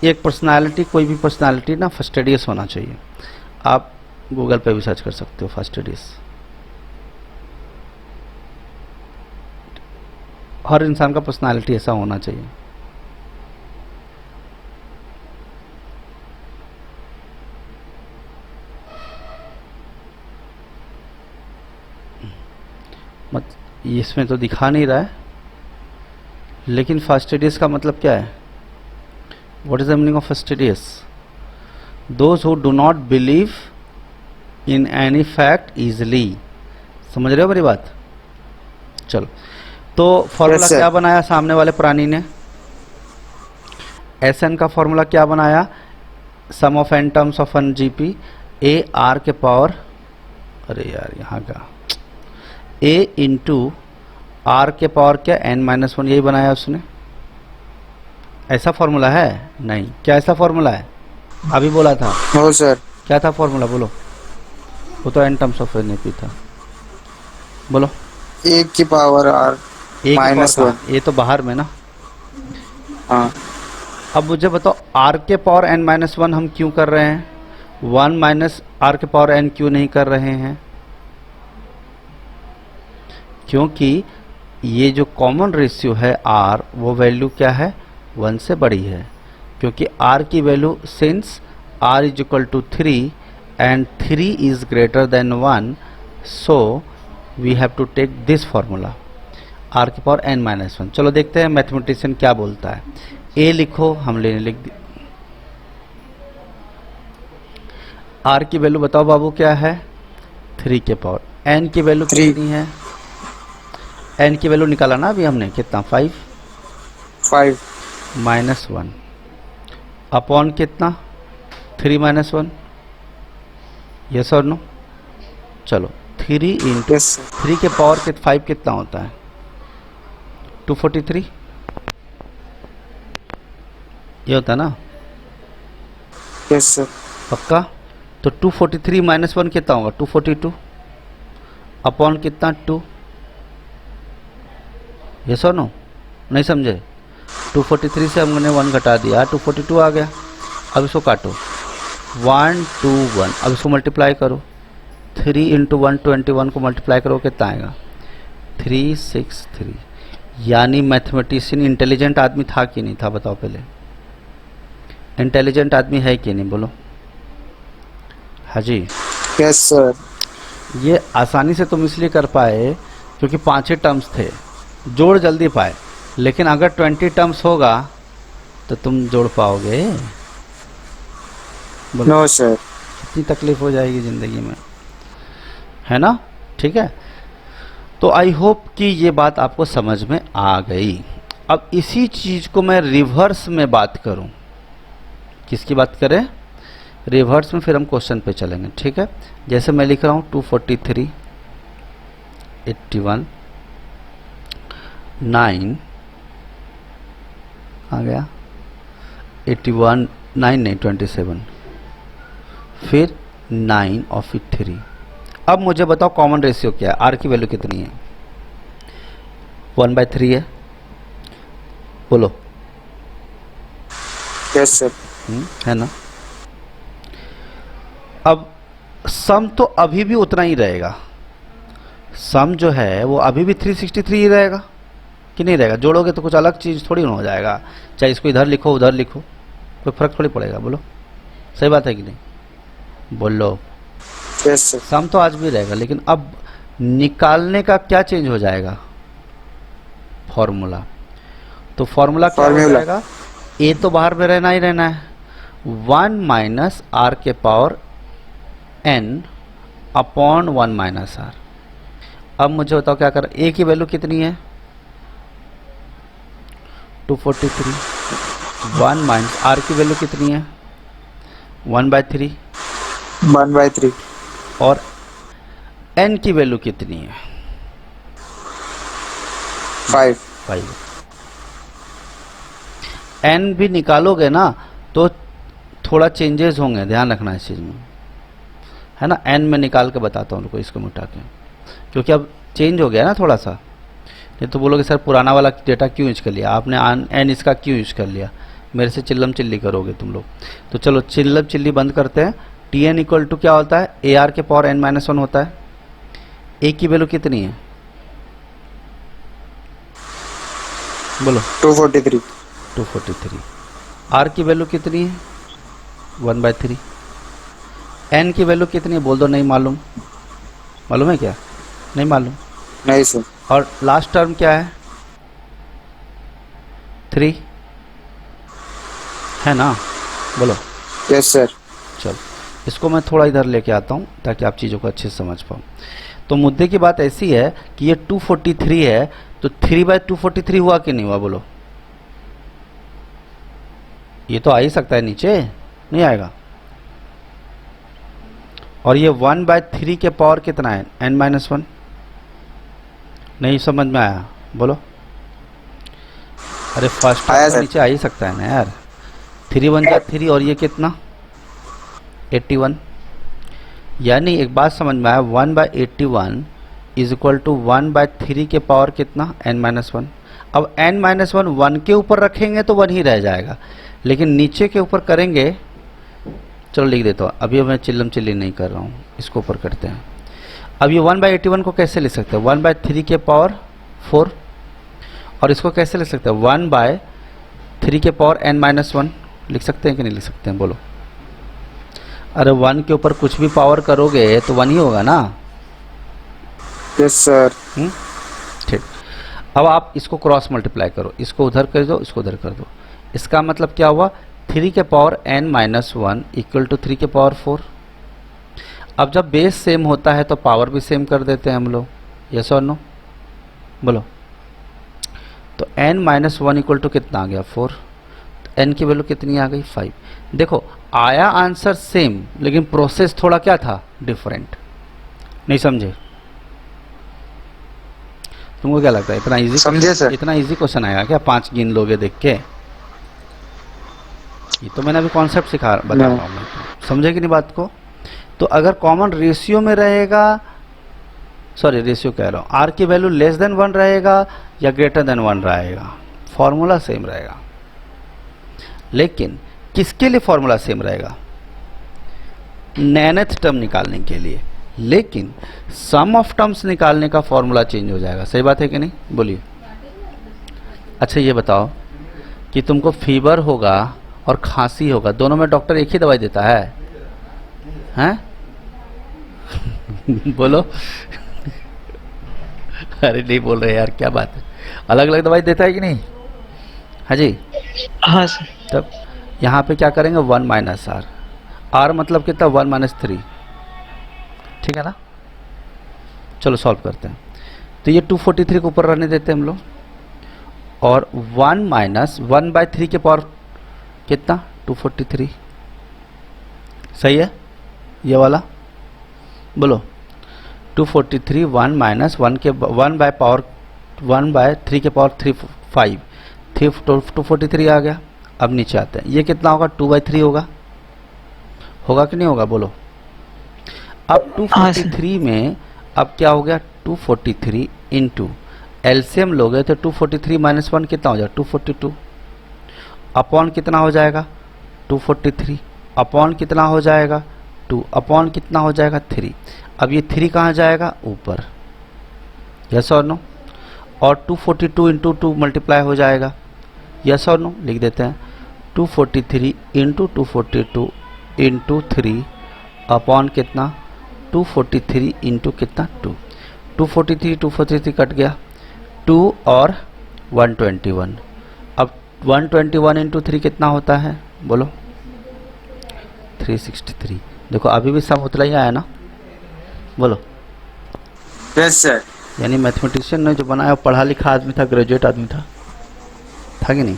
एक पर्सनालिटी, कोई भी पर्सनालिटी ना फास्टिडियस होना चाहिए। आप गूगल पे भी सर्च कर सकते हो फास्टिडियस। हर इंसान का पर्सनालिटी ऐसा होना चाहिए। मत इसमें तो दिखा नहीं रहा है, लेकिन फास्टिडियस का मतलब क्या है? What is the meaning of fastidious? Those who do not believe in any fact easily. समझ रहे हो मेरी बात? चलो, तो फॉर्मूला Yes, sir. क्या बनाया सामने वाले प्राणी ने? एस एन का फॉर्मूला क्या बनाया? Sum of n terms of an GP a are के पावर, अरे यार यहाँ का ए इंटू आर के पावर क्या, एन माइनस वन, यही बनाया उसने। ऐसा फॉर्मूला है? नहीं। क्या ऐसा फॉर्मूला है? अभी बोला था। No sir. क्या था फॉर्मूला? बोलो। वो तो N terms of N P था। बोलो। ए की पावर आर एक माइनस वन। ये तो बाहर में ना। हाँ अब मुझे बताओ, आर के पावर एन माइनस वन हम क्यों कर रहे हैं? वन माइनस आर के पावर एन क्यों नहीं कर रहे हैं? क्योंकि ये जो कॉमन रेशियो है आर, वो वैल्यू क्या है? वन से बड़ी है। क्योंकि आर की value, since R is equal to 3 and 3 is greater than 1, so we have to take this formula, R की पावर एन माइनस वन। चलो देखते हैं मैथमेटिशियन क्या बोलता है। ए लिखो, हम लेने लिख दी। आर की वैल्यू बताओ बाबू क्या है? 3 के पावर। एन की वैल्यू 3 कितनी है? एन की वैल्यू निकाला ना अभी हमने, कितना? 5 माइनस वन अपॉन कितना? 3 माइनस वन। यस और नो? चलो 3 इंटू यस सर। 3 के पावर के 5 कितना होता है? 243। ये होता है ना? Yes sir. पक्का? तो 243 माइनस वन कितना होगा? 242 अपॉन कितना? 2। यस और नो? नहीं समझे? 243 से हमने 1 घटा दिया, 242 आ गया। अब इसको काटो, 1 2 1। अब इसको मल्टीप्लाई करो, 3 इंटू 121 को मल्टीप्लाई करो, कितना आएगा? 363। यानी मैथमेटिशियन इंटेलिजेंट आदमी था कि नहीं था? बताओ पहले। इंटेलिजेंट आदमी है कि नहीं? बोलो। हाँ जी। Yes sir. ये आसानी से तुम इसलिए कर पाए क्योंकि 5 ही टर्म्स थे, जोड़ जल्दी पाए। लेकिन अगर 20 टर्म्स होगा तो तुम जोड़ पाओगे? बोलो। No sir. कितनी तकलीफ हो जाएगी ज़िंदगी में, है ना? ठीक है, तो आई होप कि ये बात आपको समझ में आ गई। अब इसी चीज़ को मैं रिवर्स में बात करूं। किसकी बात करें? रिवर्स में। फिर हम क्वेश्चन पे चलेंगे, ठीक है? जैसे मैं लिख रहा हूँ 243 81 9 आ गया, 81 9 नहीं 27, फिर 9 और फिर 3। अब मुझे बताओ कॉमन रेशियो क्या है? आर की वैल्यू कितनी है? 1/3 है। बोलो। Yes sir. है ना? अब सम तो अभी भी उतना ही रहेगा। सम जो है वो अभी भी 363 ही रहेगा कि नहीं रहेगा? जोड़ोगे तो कुछ अलग चीज़ थोड़ी ना हो जाएगा। चाहे इसको इधर लिखो उधर लिखो, कोई फर्क थोड़ी पड़ेगा। बोलो, सही बात है कि नहीं? बोलो। Yes sir. सम तो आज भी रहेगा, लेकिन अब निकालने का क्या चेंज हो जाएगा? फॉर्मूला। तो फॉर्मूला क्या हो जाएगा? ए तो बाहर में रहना ही रहना है, 1 माइनस आर के power N upon 1 minus R. अब मुझे बताओ क्या कर, ए की वैल्यू कितनी है? 243। 1 माइनस आर की वैल्यू कितनी है? 1/3। 1/3। और एन की वैल्यू कितनी है? 5। एन भी निकालोगे ना तो थोड़ा चेंजेस होंगे, ध्यान रखना इस चीज़ में, है ना? एन में निकाल के बताता हूँ उनको, इसको मिटा के, क्योंकि अब चेंज हो गया ना थोड़ा सा। नहीं तो बोलोगे सर पुराना वाला डेटा क्यों यूज कर लिया आपने, एन इसका क्यों यूज कर लिया, मेरे से चिल्लम चिल्ली करोगे तुम लोग। तो चलो चिल्लम चिल्ली बंद करते हैं। टी एन इक्वल टू क्या होता है, ए आर के पावर एन माइनस वन होता है। ए की वैल्यू कितनी है बोलो, 243। 243। आर की वैल्यू कितनी है 1/3। एन की वैल्यू कितनी है बोल दो, नहीं मालूम, मालूम है क्या, नहीं मालूम। नहीं सर। और लास्ट टर्म क्या है 3 है ना, बोलो। Yes sir. चलो इसको मैं थोड़ा इधर लेके आता हूँ ताकि आप चीज़ों को अच्छे से समझ पाओ। तो मुद्दे की बात ऐसी है कि ये 243 है, तो 3/243 हुआ कि नहीं हुआ बोलो। ये तो आ ही सकता है नीचे, नहीं आएगा। और ये 1/3 के पावर कितना है n-1। नहीं समझ में आया बोलो। अरे फर्स्ट आया टर्म सर। नीचे आ ही सकता है ना यार। 3 1 जा 3 और ये कितना 81। यानी एक बात समझ में आया, 1/81 इज इक्वल टू 1/3 के पावर कितना n-1। अब n-1 1 के ऊपर रखेंगे तो 1 ही रह जाएगा, लेकिन नीचे के ऊपर करेंगे, चलो लिख देता हूँ। अभी मैं चिल्लम चिल्ली नहीं कर रहा हूँ, इसको ऊपर करते हैं। अब ये 1/81 को कैसे लिख सकते हैं 1/3 के पावर 4, और इसको कैसे लिख सकते हैं 1/3 के पावर n-1 लिख सकते हैं कि नहीं लिख सकते हैं बोलो। अरे 1 के ऊपर कुछ भी पावर करोगे तो 1 ही होगा ना। Yes sir. ठीक। अब आप इसको क्रॉस मल्टीप्लाई करो, इसको उधर कर दो, इसको उधर कर दो। इसका मतलब क्या हुआ 3 के पावर n-1 इक्वल टू 3 के पावर 4। अब जब बेस सेम होता है तो पावर भी सेम कर देते हैं हम लोग, यस और नो बोलो। तो n-1 इक्वल टू कितना आ गया 4, तो n की वैल्यू कितनी आ गई 5। देखो आया आंसर सेम, लेकिन प्रोसेस थोड़ा क्या था डिफरेंट, नहीं समझे। तुमको क्या लगता है इतना इजी, समझे सर। इतना इजी क्वेश्चन आएगा क्या 5 गिन लोगे देख के। ये तो मैंने अभी कॉन्सेप्ट बता रहा हूँ मैं, समझे कि नहीं बात को। तो अगर कॉमन रेशियो में रहेगा, सॉरी रेशियो कह रहा हूँ, आर की वैल्यू लेस देन 1 रहेगा या ग्रेटर देन 1 रहेगा, फॉर्मूला सेम रहेगा। लेकिन किसके लिए फॉर्मूला सेम रहेगा, nth टर्म निकालने के लिए, लेकिन सम ऑफ टर्म्स निकालने का फॉर्मूला चेंज हो जाएगा। सही बात है कि नहीं बोलिए। अच्छा ये बताओ कि तुमको फीवर होगा और खांसी होगा, दोनों में डॉक्टर एक ही दवाई देता है हैं बोलो अरे नहीं बोल रहे यार, क्या बात है, अलग अलग दवाई देता है कि नहीं। हाँ जी हाँ सर। तब यहाँ पे क्या करेंगे 1 माइनस आर, आर मतलब कितना 1 - 3, ठीक है ना। चलो सॉल्व करते हैं। तो ये 243 को ऊपर रहने देते हैं हम लोग, और 1 माइनस 1/3 के पावर कितना 243, सही है ये वाला बोलो। 243 1 माइनस 1 के 1/3 के पावर 3 5 243 आ गया। अब नीचे आते हैं, ये कितना होगा 2/3 होगा कि नहीं होगा बोलो। अब 243 में अब क्या हो गया 243 इंटू एलसीएम लोगे तो 243 - 1 कितना हो जाएगा 242, अपॉन कितना हो जाएगा 243, अपॉन कितना हो जाएगा 2, अपॉन कितना हो जाएगा 3। अब ये 3 कहाँ जाएगा ऊपर, यस और नो। और 242 इंटू 2 मल्टीप्लाई हो जाएगा, यस और नो लिख देते हैं। 243 इंटू 242 इंटू 3 अपॉन कितना 243 इंटू कितना 2, 243 कट गया 2 और 121। अब 121 इंटू 3 कितना होता है बोलो 363। देखो अभी भी सब उतना ही आया ना बोलो। Yes sir. यानी मैथमेटिशियन ने जो बनाया वो पढ़ा लिखा आदमी था, ग्रेजुएट आदमी था कि नहीं।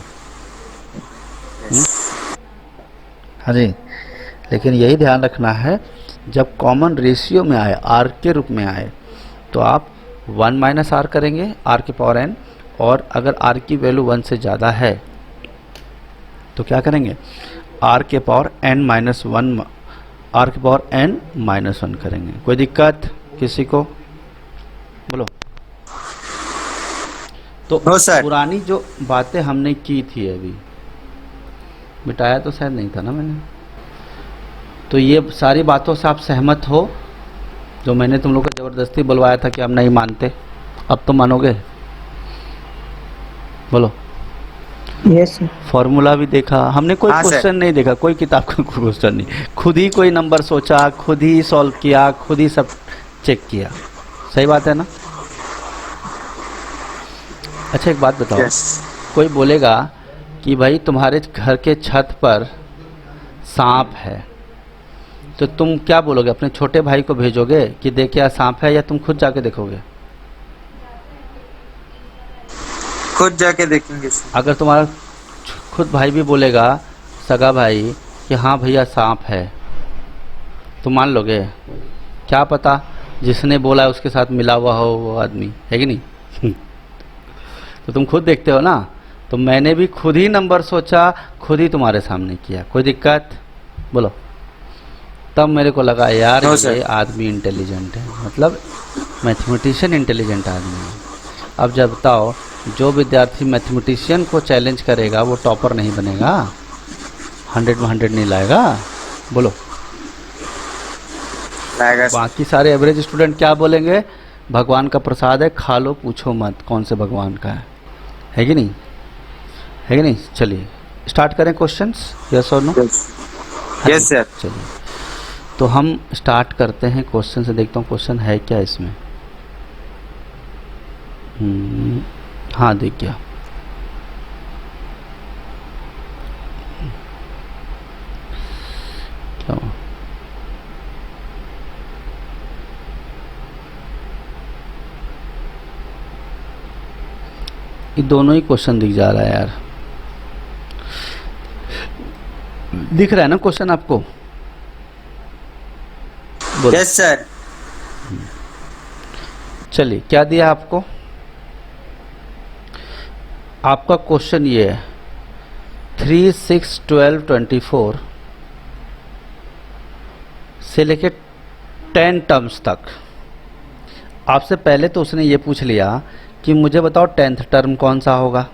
हाँ जी। लेकिन यही ध्यान रखना है जब कॉमन रेशियो में आए, आर के रूप में आए, तो आप 1 माइनस आर करेंगे आर के पावर n, और अगर आर की वैल्यू 1 से ज़्यादा है तो क्या करेंगे आर के पावर n-1, आर के पावर n-1 करेंगे। कोई दिक्कत किसी को बोलो। तो नो सर। पुरानी जो बातें हमने की थी अभी, मिटाया तो शायद नहीं था ना मैंने, तो ये सारी बातों से आप सहमत हो? जो मैंने तुम लोग को ज़बरदस्ती बुलवाया था कि आप नहीं मानते, अब तो मानोगे? बोलो। Yes sir. फॉर्मूला भी देखा हमने, कोई हाँ, सर। क्वेश्चन नहीं देखा, कोई किताब का क्वेश्चन नहीं, खुद ही कोई नंबर सोचा, खुद ही सॉल्व किया, खुद ही सब चेक किया। सही बात है ना? अच्छा एक बात बताओ, यस। कोई बोलेगा कि भाई तुम्हारे घर के छत पर सांप है, तो तुम क्या बोलोगे? अपने छोटे भाई को भेजोगे कि देख क्या सांप है, या तुम खुद जाके देखोगे? खुद जाके देखेंगे सर। अगर तुम्हारा खुद भाई भी बोलेगा, सगा भाई, कि हाँ भैया सांप है, तो मान लोगे? क्या पता जिसने बोला है उसके साथ मिला हुआ हो वो आदमी, है कि नहीं? तो तुम खुद देखते हो ना, तो मैंने भी खुद ही नंबर सोचा, खुद ही तुम्हारे सामने किया। कोई दिक्कत? बोलो। तब मेरे को लगा यार No, ये sir. आदमी इंटेलिजेंट है, मतलब मैथमेटिशियन इंटेलिजेंट आदमी है। अब जब बताओ, जो विद्यार्थी मैथमेटिशियन को चैलेंज करेगा वो टॉपर नहीं बनेगा, 100 में 100 नहीं लाएगा? बोलो। लाएगा सर। बाकी सारे एवरेज स्टूडेंट क्या बोलेंगे? भगवान का प्रसाद है, खा लो, पूछो मत कौन से भगवान का है कि नहीं? है कि नहीं? चलिए स्टार्ट करें क्वेश्चंस, यस और नो? Yes sir. चलिए तो हम स्टार्ट करते हैं क्वेश्चन से, देखता हूँ क्वेश्चन है क्या इसमें। हाँ देख गया। क्या हुआ? ये दोनों ही क्वेश्चन दिख जा रहा है यार, दिख रहा है ना क्वेश्चन आपको? बोलो। Yes sir. चलिए क्या दिया आपको? आपका क्वेश्चन ये है 3, 6, 12, 24 से लेके 10 टर्म्स तक। आपसे पहले तो उसने ये पूछ लिया कि मुझे बताओ 10th टर्म कौन सा होगा,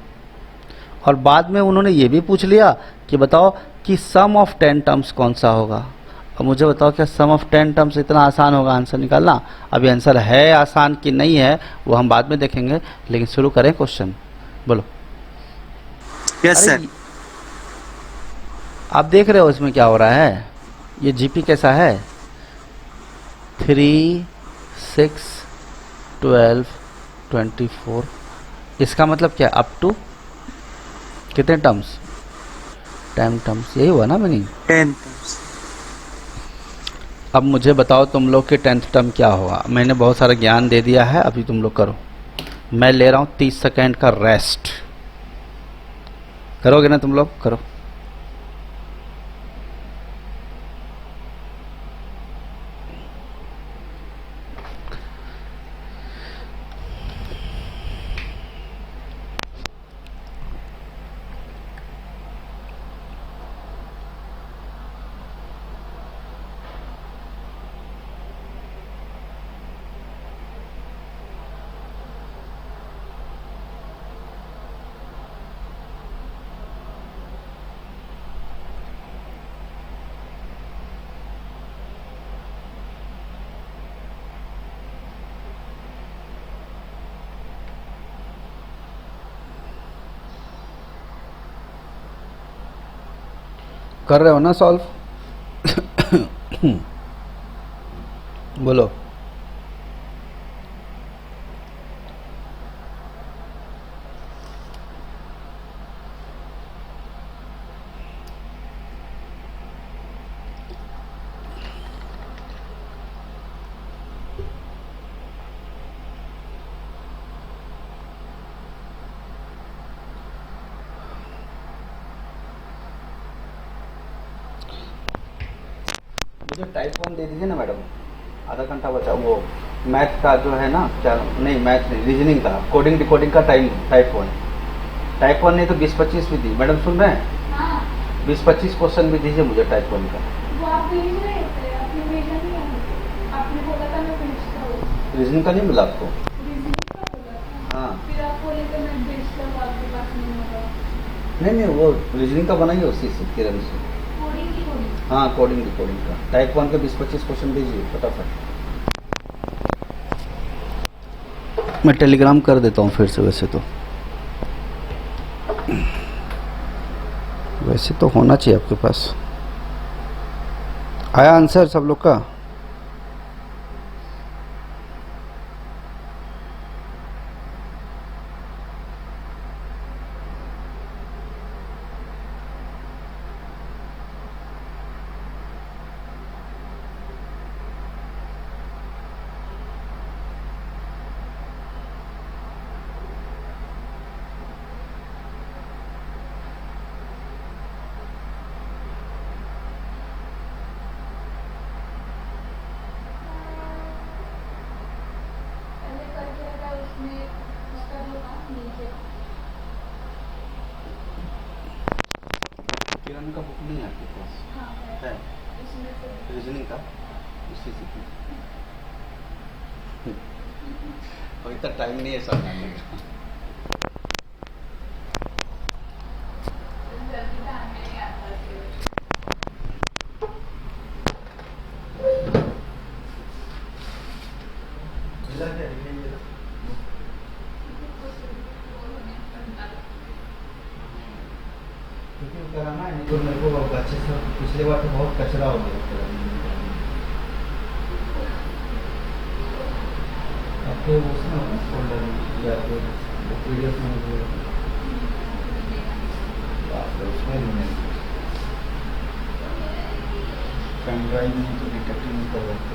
और बाद में उन्होंने ये भी पूछ लिया कि बताओ कि सम ऑफ 10 टर्म्स कौन सा होगा। अब मुझे बताओ क्या सम ऑफ 10 टर्म्स इतना आसान होगा आंसर निकालना? अभी आंसर है आसान कि नहीं है वो हम बाद में देखेंगे, लेकिन शुरू करें क्वेश्चन। बोलो। यस अरे सर। आप देख रहे हो इसमें क्या हो रहा है? ये जीपी कैसा है? 3, 6, 12, 24, इसका मतलब क्या? अप टू कितने टर्म्स? 10 टर्म्स, यही हुआ ना मीनिंग? 10। अब मुझे बताओ तुम लोग के 10th टर्म क्या होगा? मैंने बहुत सारा ज्ञान दे दिया है, अभी तुम लोग करो। मैं ले रहा हूँ 30 सेकेंड का रेस्ट। करोगे ना तुम लोग? करो। कर रहे हो ना सॉल्व? बोलो। मुझे टाइप 1 दे दीजिए ना मैडम, आधा घंटा बचा। वो मैथ का जो है ना, क्या नहीं, मैथ नहीं, रीजनिंग का, कोडिंग डिकोडिंग का टाइम, टाइप 1 नहीं तो 20-25 भी दी। मैडम सुन रहे हैं? हाँ, 20-25 क्वेश्चन भी दीजिए मुझे टाइप 1 का। वो आप भेज रहे थे, आपने भेजा नहीं है। आपने बोला था मैं भेजता हूँ। रीजनिंग का नहीं मिला आपको? रीजनिंग का बोला था। हाँ। फिर आप बोले थे मैं नहीं नहीं, वो रीजनिंग का बनाइए उसी से किरण से। कोडिंग की कोडिंग। हाँ कोडिंग रिकॉर्डिंग का टाइप 1 के 20-25 क्वेश्चन दीजिए फटाफट। मैं टेलीग्राम कर देता हूँ फिर से। वैसे तो होना चाहिए आपके पास। आया आंसर सब लोग का? पहले करके रखा है उसमें उसका जो काम नीचे। किरण का बुक नहीं है आपके पास? हाँ है उसमें से रीजनिंग का, उसी से अभी तक टाइम नहीं है समझाने का। जल्दी तो आने नहीं आता है। क्योंकि कराना है नहीं तो मेरे को अच्छे से, पिछले बार तो बहुत कचरा हो गया। आपके उसमें फोल्डर में या फिर PDF में उसमें पेन ड्राइव में तो डिटेक्टिव नहीं कर सकते।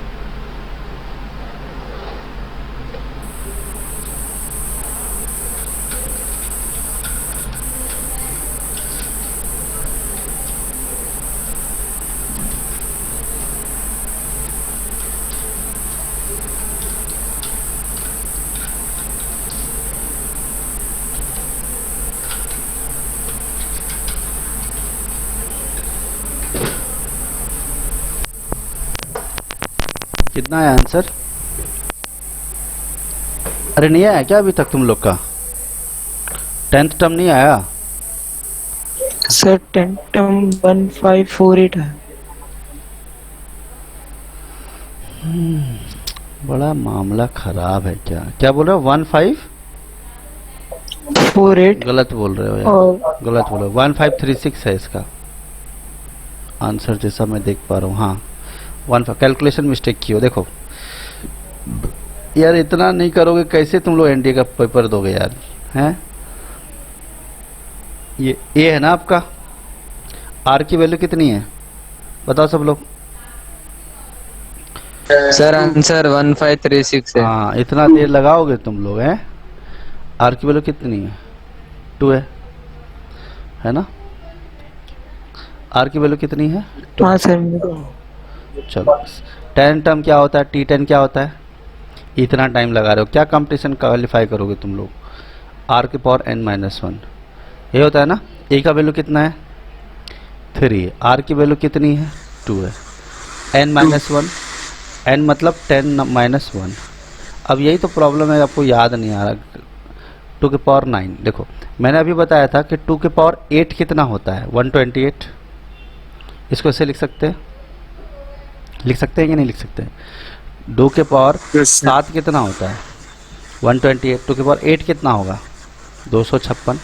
कितना है आंसर? अरे नहीं आया क्या अभी तक तुम लोग का? 10th टर्म नहीं आया? सर 10 टर्म 1548 है। बड़ा मामला खराब है। क्या क्या बोल रहे हो? 48 गलत बोल रहे हो यार, और गलत बोल रहे हो। 1536 है इसका आंसर जैसा मैं देख पा रहा हूँ। हाँ 15 कैलकुलेशन मिस्टेक की हो। देखो यार इतना नहीं करोगे कैसे तुम लोग एनडीए का पेपर दोगे यार? हैं ये ए है ना आपका? आर की वैल्यू कितनी है बताओ सब लोग? सर आंसर 1536 है। हाँ इतना देर लगाओगे तुम लोग हैं? आर की वैल्यू कितनी है? 2 है ना? आर की वैल्यू कितनी है? 2। हाँ सर। चलो 10 टर्म क्या होता है? T10 क्या होता है? इतना टाइम लगा रहे हो, क्या कंपटीशन क्वालिफाई करोगे तुम लोग? आर के पावर n-1 ये होता है ना। ए का वैल्यू कितना है? 3। आर की वैल्यू कितनी है? 2 है। n-1 n मतलब 10-1। अब यही तो प्रॉब्लम है, आपको याद नहीं आ रहा। 2 के पावर 9। देखो मैंने अभी बताया था कि 2 के पावर 8 कितना होता है? 128। इसको ऐसे लिख सकते हैं, लिख सकते हैं कि नहीं लिख सकते? 2 के पावर 7 कितना होता है? 128। 2 के पावर 8 कितना होगा? 256।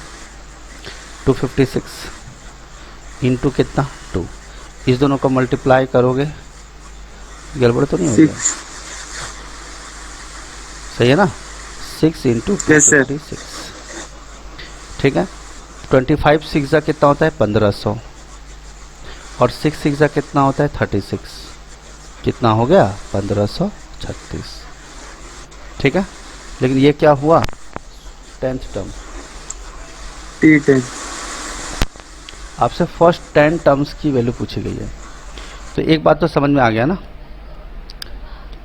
256 इंटू कितना? 2। इस दोनों को मल्टीप्लाई करोगे, गड़बड़ तो नहीं होगी? सही है ना? 6 इंटू 256। ठीक है। 25 6 जा कितना होता है? 1500। और 6 6 जा कितना होता है? 36। कितना हो गया? 1536। ठीक है। लेकिन ये क्या हुआ? 10th term. T10 आपसे फर्स्ट 10 टर्म्स की वैल्यू पूछी गई है। तो एक बात तो समझ में आ गया ना?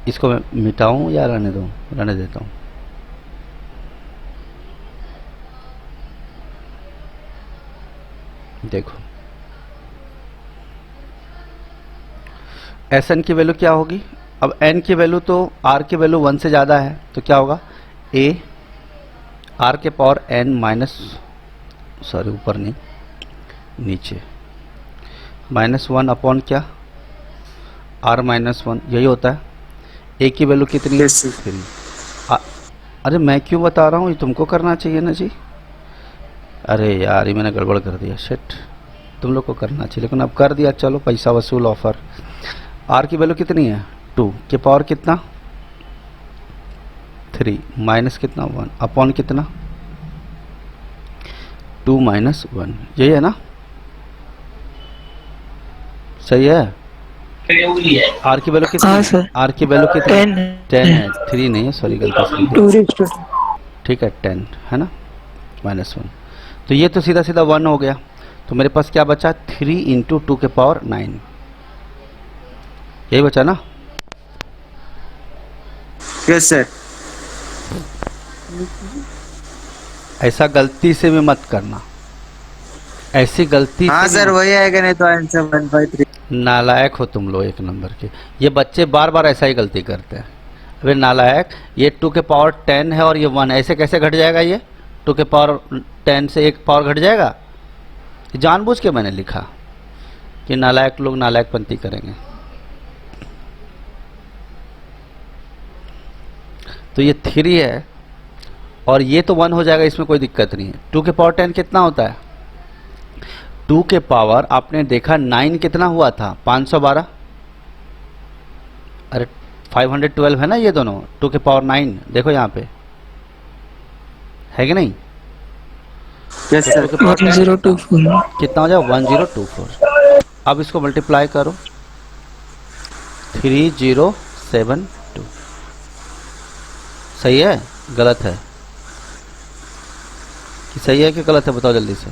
इसको मैं मिटाऊं या रहने दूं? रहने देता हूं। देखो एस एन की वैल्यू क्या होगी? अब एन की वैल्यू तो आर की वैल्यू 1 से ज़्यादा है, तो क्या होगा? ए आर के पावर n माइनस, सॉरी ऊपर नहीं, नीचे, -1 अपॉन क्या, r-1, यही होता है। a की वैल्यू कितनी है, Yes, sir. 3। अरे मैं क्यों बता रहा हूँ, ये तुमको करना चाहिए ना जी। अरे यार ये मैंने गड़बड़ कर दिया, शिट, तुम लोग को करना चाहिए लेकिन अब कर दिया। चलो पैसा वसूल ऑफर। r की वैल्यू कितनी है, 2 के पावर कितना, 3 माइनस कितना, 1 अपॉन कितना, 2 - 1, यही है ना, सही है। r की वैल्यू कितनी हाँ है, सर। r की वैल्यू कितनी 10 है, 10 है, 3 नहीं है, सॉरी गलती से लिखा। 2 ठीक है 10 है ना, -1। तो ये तो सीधा सीधा 1 हो गया। तो मेरे पास क्या बचा, 3 × 2 के पावर 9, यही बचा ना। Yes, sir. ऐसा गलती से भी मत करना, ऐसी गलती हाँ से सर, नहीं। वही आएगा, नहीं तो आंसर 153। नालायक हो तुम लोग, एक नंबर के। ये बच्चे बार बार ऐसा ही गलती करते हैं। अबे नालायक, ये 2 के पावर 10 है और ये 1, ऐसे कैसे घट जाएगा, ये 2 के पावर 10 से एक पावर घट जाएगा। जानबूझ के मैंने लिखा कि नालायक लोग नालायकपंती करेंगे। तो ये 3 है और ये तो 1 हो जाएगा, इसमें कोई दिक्कत नहीं है। 2 के पावर 10 कितना होता है, 2 के पावर आपने देखा 9 कितना हुआ था, 512। अरे 512 है ना ये दोनों, 2 के पावर 9 देखो यहाँ पे है कि नहीं। Yes, sir. 2 के पावर 10 1024 कितना हो जाए, 1024। अब इसको मल्टीप्लाई करो, 3072। सही है, गलत है कि सही है कि गलत है, बताओ जल्दी से।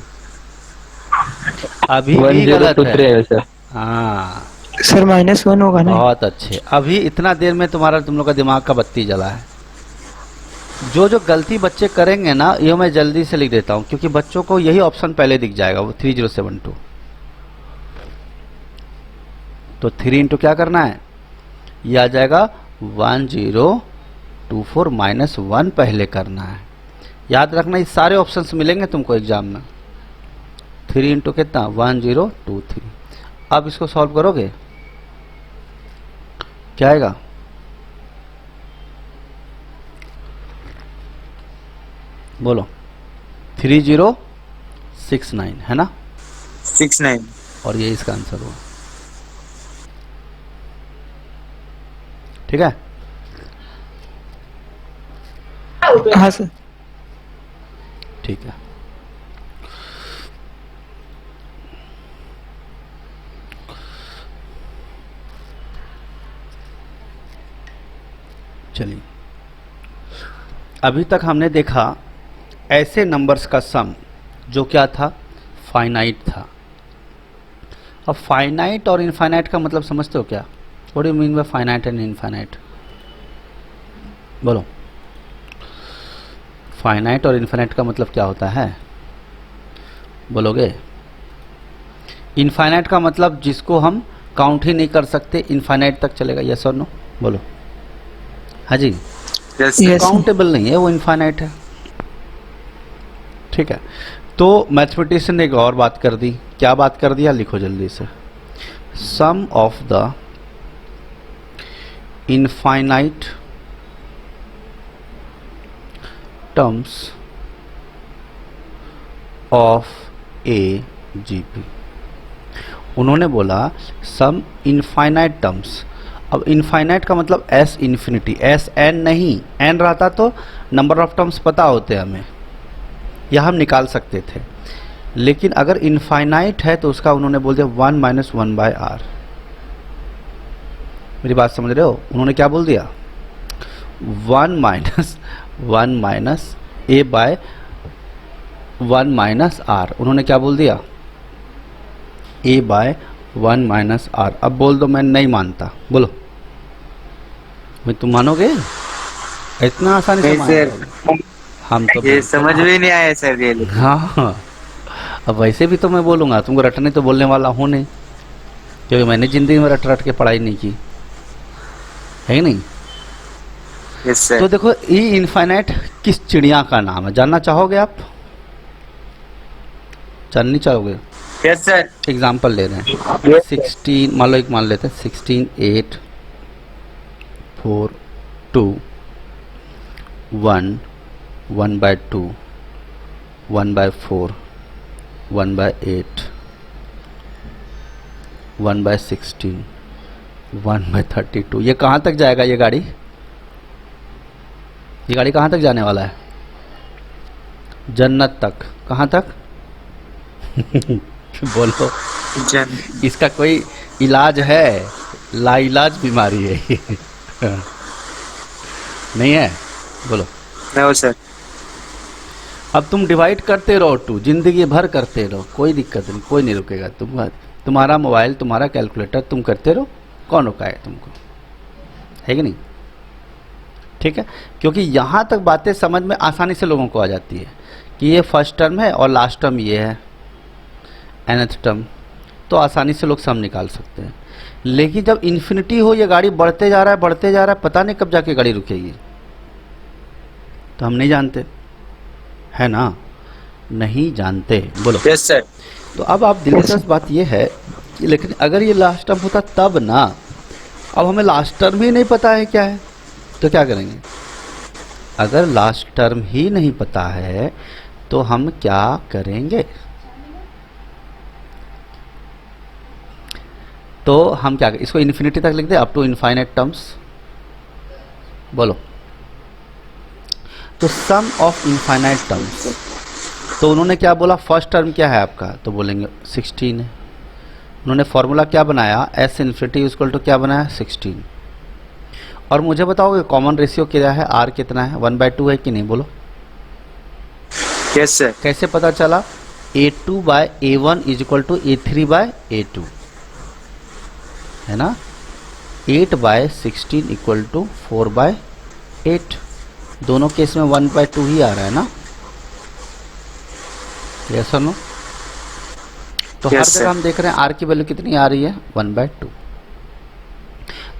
अभी भी गलत 1023 है। है सर। हाँ सर -1 होगा ना। बहुत अच्छे। अभी इतना देर में तुम लोग का दिमाग का बत्ती जला है। जो जो गलती बच्चे करेंगे ना, ये मैं जल्दी से लिख देता हूँ क्योंकि बच्चों को यही ऑप्शन पहले दिख जाएगा, वो 3072। तो 3 × क्या करना है, ये आ जाएगा 1024 -1 पहले करना है। याद रखना, ये सारे ऑप्शंस मिलेंगे तुमको एग्जाम में। 3 × कितना, 1023। अब इसको सॉल्व करोगे, क्या आएगा, बोलो, 3069 है ना, 69। और ये इसका आंसर हुआ। ठीक है, हाँ सर। ठीक है। चलिए, अभी तक हमने देखा ऐसे नंबर्स का सम जो क्या था, फाइनाइट था। अब फाइनाइट और इनफाइनाइट का मतलब समझते हो क्या, what do you mean bye finite and infinite, बोलो। फाइनाइट और इनफाइनाइट का मतलब क्या होता है, बोलोगे। इनफाइनाइट का मतलब जिसको हम काउंट ही नहीं कर सकते, इनफाइनाइट तक चलेगा, यस और नो, बोलो। हाँ जी, Yes, sir. Yes. काउंटेबल नहीं है, वो इनफाइनाइट है। ठीक है, तो मैथमेटिशियन ने एक और बात कर दी, क्या बात कर दिया, लिखो जल्दी से। Sum of the infinite terms of a G P. उन्होंने बोला सम इनफाइनाइट टर्म्स। अब इनफाइनाइट का मतलब एस इन्फिनिटी, एस एन नहीं, एन रहता तो नंबर ऑफ टर्म्स पता होते हमें, यह हम निकाल सकते थे। लेकिन अगर इनफाइनाइट है तो उसका उन्होंने बोल दिया 1 - 1/r। मेरी बात समझ रहे हो, उन्होंने क्या बोल दिया, 1 - 1 - a/1 - r। उन्होंने क्या बोल दिया, a/1 - r। अब बोल दो मैं नहीं मानता, बोलो, मैं तुम मानोगे, इतना आसानी से नहीं मानोगे? सर, हम तो ये समझ में नहीं आया सर ये। हाँ, अब वैसे भी तो मैं बोलूँगा, तुमको रटने तो बोलने वाला हूँ नहीं, क्योंकि मैंने ज़िंदगी में रट रट के पढ़ाई नहीं की है कि नहीं। Yes sir. तो देखो, ई इनफाइनाइट किस चिड़िया का नाम है, जानना चाहोगे आप, जाननी चाहोगे, यस सर। एग्जाम्पल ले रहे हैं। Yes, sir. 16 मान लो, एक मान लेते हैं 16 8 4 2 1 1/2 1/4 1/8 1/16 1/32। ये कहाँ तक जाएगा ये गाड़ी? ये गाड़ी कहाँ तक जाने वाला है? जन्नत तक। कहाँ तक? बोलो। जन इसका कोई इलाज है? लाइलाज बीमारी है ये। नहीं है? बोलो। No sir. अब तुम डिवाइड करते रहो टू, जिंदगी भर करते रहो, कोई दिक्कत नहीं, कोई नहीं रुकेगा। तुम्हारा मोबाइल, तुम्हारा कैलकुलेटर, तुम करते रहो, कौन रुकाए तुमको? है कि नहीं? ठीक है, क्योंकि यहाँ तक बातें समझ में आसानी से लोगों को आ जाती है कि ये फर्स्ट टर्म है और लास्ट टर्म ये है, nth टर्म, तो आसानी से लोग सम निकाल सकते हैं। लेकिन जब इन्फिनिटी हो, ये गाड़ी बढ़ते जा रहा है, बढ़ते जा रहा है, पता नहीं कब जाके गाड़ी रुकेगी, तो हम नहीं जानते, है ना? नहीं जानते। बोलो। Yes sir. तो अब आप दिलचस्प बात ये है कि लेकिन अगर ये लास्ट टर्म होता तब ना, अब हमें लास्ट टर्म ही नहीं पता है क्या है, तो क्या करेंगे? अगर लास्ट टर्म ही नहीं पता है तो हम क्या करेंगे? तो हम क्या इसको इन्फिनिटी तक लिख दे, अप टू इनफाइनाइट टर्म्स। बोलो। तो सम ऑफ इनफाइनाइट टर्म्स, तो उन्होंने क्या बोला? फर्स्ट टर्म क्या है आपका? तो बोलेंगे 16 है। उन्होंने फॉर्मूला क्या बनाया? एस इन्फिनिटी इक्वल टू क्या बनाया? 16। और मुझे बताओगे कॉमन रेशियो क्या है? आर कितना है? 1/2 है कि नहीं? बोलो। Yes sir. कैसे पता चला? A2/A1 is equal to A3/A2, है ना? 8/16 इक्वल टू 4/8। दोनों केस में 1/2 ही आ रहा है ना? यस और नो? तो हर Yes, जगह sir. हम देख रहे हैं आर की वैल्यू कितनी आ रही है? 1/2।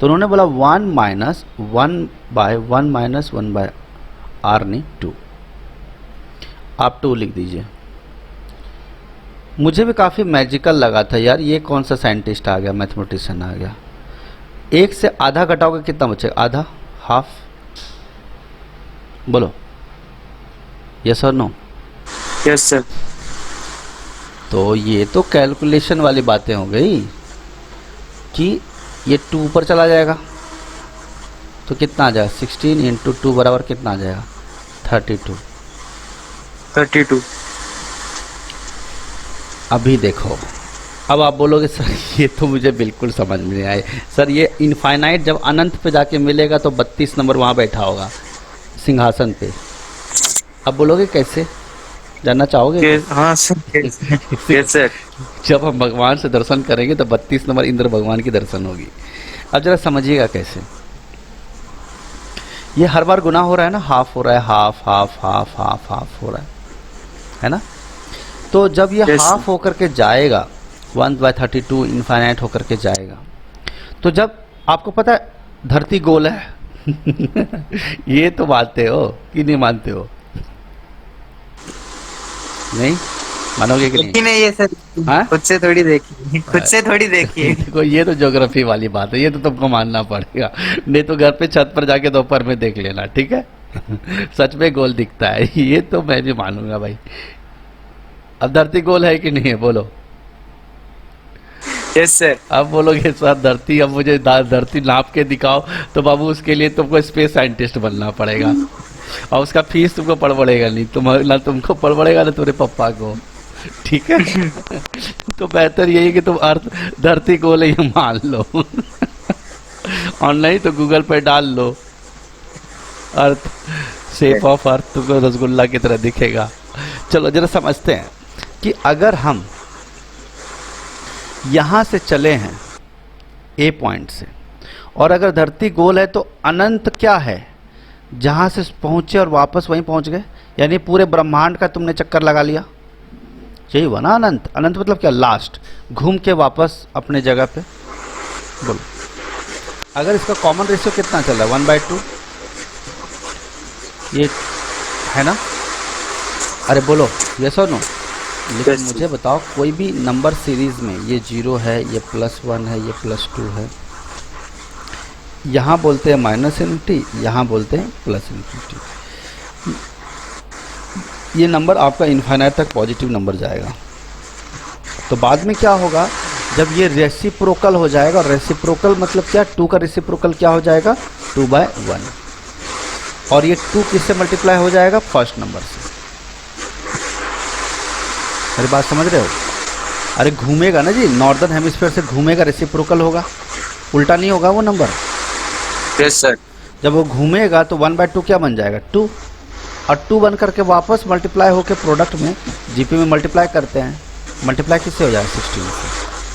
तो उन्होंने बोला 1 माइनस 1/1 माइनस 1/r नहीं 2। आप 2 लिख दीजिए। मुझे भी काफ़ी मैजिकल लगा था यार, ये कौन सा साइंटिस्ट आ गया, मैथमेटिशियन आ गया। 1 से आधा घटाओगे कितना बचेगा? आधा, हाफ। बोलो। यस और नो? Yes sir. तो ये तो कैलकुलेशन वाली बातें हो गई कि ये 2 ऊपर चला जाएगा तो कितना आ जाएगा? 16 इंटू 2 बराबर कितना आ जाएगा? 32। 32। अभी देखो, अब आप बोलोगे सर ये तो मुझे बिल्कुल समझ में नहीं आए। सर ये इनफाइनाइट जब अनंत पे जाके मिलेगा तो 32 नंबर वहाँ बैठा होगा सिंहासन पे। अब बोलोगे कैसे? जानना चाहोगे? हाँ सर। Yes sir. जब हम भगवान से दर्शन करेंगे तो 32 नंबर इंद्र भगवान की दर्शन होगी। अब जरा समझिएगा कैसे। ये हर बार गुना हो रहा है ना, हाफ हो रहा है, half half half half half हो रहा है ना? तो जब ये Yes. हाफ होकर के जाएगा 1/32 इनफाइनाइट होकर के जाएगा, तो जब आपको पता है धरती गोल है ये तो मानते हो कि नहीं मानते हो? नहीं मानोगे कि नहीं? लेकिन ये सर हाँ? खुद से थोड़ी देखिए, खुद से थोड़ी देखिए। देखो ये तो ज्योग्राफी वाली बात है, ये तो तुमको मानना पड़ेगा, नहीं तो घर पे छत पर जाके दोपहर में देख लेना, ठीक है? सच में गोल दिखता है, ये तो मैं भी मानूंगा भाई। अब धरती गोल है कि नहीं है? बोलो। Yes sir. अब बोलोगे सर धरती, अब मुझे धरती नाप के दिखाओ, तो बाबू उसके लिए तुमको स्पेस साइंटिस्ट बनना पड़ेगा और उसका फीस तुमको पड़ पड़ेगा नहीं, ना तुमको पड़ पड़ेगा ना तुम्हारे पापा को, ठीक है? तो बेहतर यही है कि तुम अर्थ धरती गोल है ये मान लो और नहीं तो गूगल पे डाल लो अर्थ शेप ऑफ अर्थ, तुमको रसगुल्ला की तरह दिखेगा। चलो जरा समझते हैं कि अगर हम यहाँ से चले हैं ए पॉइंट से, और अगर धरती गोल है तो अनंत क्या है? जहाँ से पहुँचे और वापस वहीं पहुँच गए, यानी पूरे ब्रह्मांड का तुमने चक्कर लगा लिया, यही हुआ ना अनंत? अनंत मतलब क्या? लास्ट, घूम के वापस अपने जगह पे। बोलो। अगर इसका कॉमन रेशियो कितना चल रहा है? 1/2 ये है ना? अरे बोलो यस और नो? लेकिन Yes, मुझे बताओ कोई भी नंबर सीरीज में, ये 0 है, ये +1 है, ये +2 है, यहाँ बोलते हैं -∞, यहाँ बोलते हैं +∞। ये नंबर आपका इनफाइनाइट तक पॉजिटिव नंबर जाएगा। तो बाद में क्या होगा, जब ये रेसिप्रोकल हो जाएगा, रेसिप्रोकल मतलब क्या, 2 का रेसिप्रोकल क्या हो जाएगा, 2/1, और ये 2 किससे मल्टीप्लाई हो जाएगा, फर्स्ट नंबर से। मेरी बात समझ रहे हो? अरे घूमेगा ना जी, नॉर्दर्न हेमिस्फीयर से घूमेगा, रेसिप्रोकल होगा, उल्टा नहीं होगा वो नंबर। Yes sir. जब वो घूमेगा तो 1/2 क्या बन जाएगा, 2, और 2 बन करके वापस मल्टीप्लाई होकर प्रोडक्ट में जीपी में मल्टीप्लाई करते हैं। मल्टीप्लाई किससे हो जाएगा, 16 से।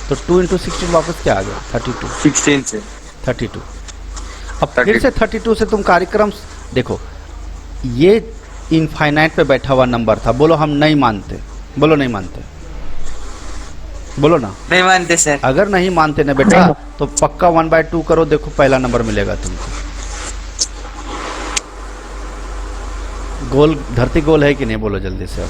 तो 2 × 16 वापस क्या आ गया, 32। 16 से 32। अब फिर से 32 से तुम कार्यक्रम देखो, ये इनफाइनाइट पे बैठा हुआ नंबर था। बोलो हम नहीं मानते, बोलो नहीं मानते, बोलो ना। नहीं मानते सर। अगर नहीं मानते ना बेटा, तो पक्का 1/2 करो, देखो पहला नंबर मिलेगा तुमको। गोल, धरती गोल है कि नहीं, बोलो जल्दी से अब।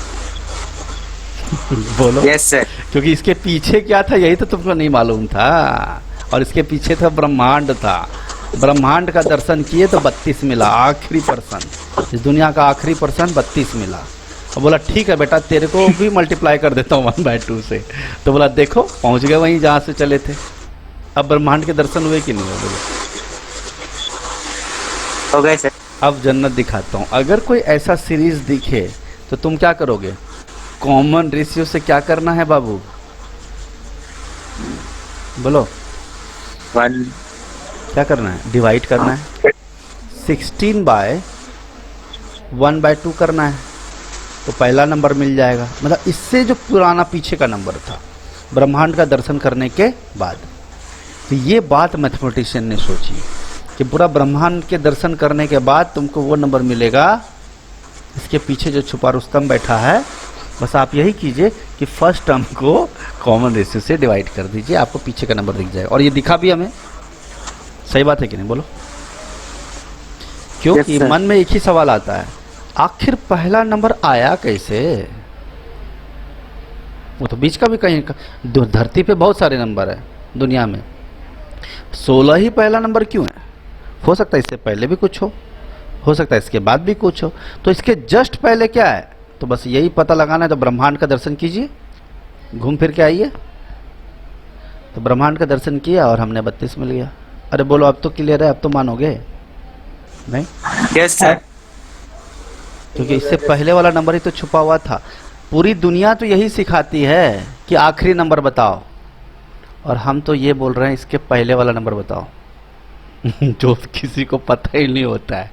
बोलो। Yes sir. क्योंकि इसके पीछे क्या था यही तो तुमको नहीं मालूम था, और इसके पीछे था ब्रह्मांड था। ब्रह्मांड का दर्शन किए तो 32 मिला, आखिरी पर्सन, इस दुनिया का आखिरी पर्सन 32 मिला। और बोला ठीक है बेटा, तेरे को भी मल्टीप्लाई कर देता हूँ 1/2 से। तो बोला देखो पहुँच गए वहीं जहाँ से चले थे। अब ब्रह्मांड के दर्शन हुए कि नहीं हुए, बोलो। हो गए सर। अब जन्नत दिखाता हूँ। अगर कोई ऐसा सीरीज दिखे तो तुम क्या करोगे, कॉमन रेशियो से क्या करना है बाबू, बोलो 1 क्या करना है, डिवाइड करना है। 16/1/2 करना है तो पहला नंबर मिल जाएगा। मतलब इससे जो पुराना पीछे का नंबर था ब्रह्मांड का दर्शन करने के बाद। तो ये बात मैथमेटिशियन ने सोची कि पूरा ब्रह्मांड के दर्शन करने के बाद तुमको वो नंबर मिलेगा, इसके पीछे जो छुपा रुस्तम बैठा है। बस आप यही कीजिए कि फर्स्ट टर्म को कॉमन रेशियो से डिवाइड कर दीजिए, आपको पीछे का नंबर दिख जाएगा। और ये दिखा भी हमें, सही बात है कि नहीं, बोलो। क्योंकि Yes, मन में एक ही सवाल आता है, आखिर पहला नंबर आया कैसे। वो तो बीच का भी कहीं धरती पे बहुत सारे नंबर है दुनिया में, 16 ही पहला नंबर क्यों है। हो सकता है इससे पहले भी कुछ हो सकता है इसके बाद भी कुछ हो। तो इसके जस्ट पहले क्या है, तो बस यही पता लगाना है। तो ब्रह्मांड का दर्शन कीजिए, घूम फिर के आइए। तो ब्रह्मांड का दर्शन किया और हमने 32 मिल गया। अरे बोलो अब तो क्लियर है, अब तो मानोगे नहीं। Yes sir. क्योंकि इससे पहले वाला नंबर ही तो छुपा हुआ था। पूरी दुनिया तो यही सिखाती है कि आखिरी नंबर बताओ, और हम तो ये बोल रहे हैं इसके पहले वाला नंबर बताओ। जो किसी को पता ही नहीं होता है,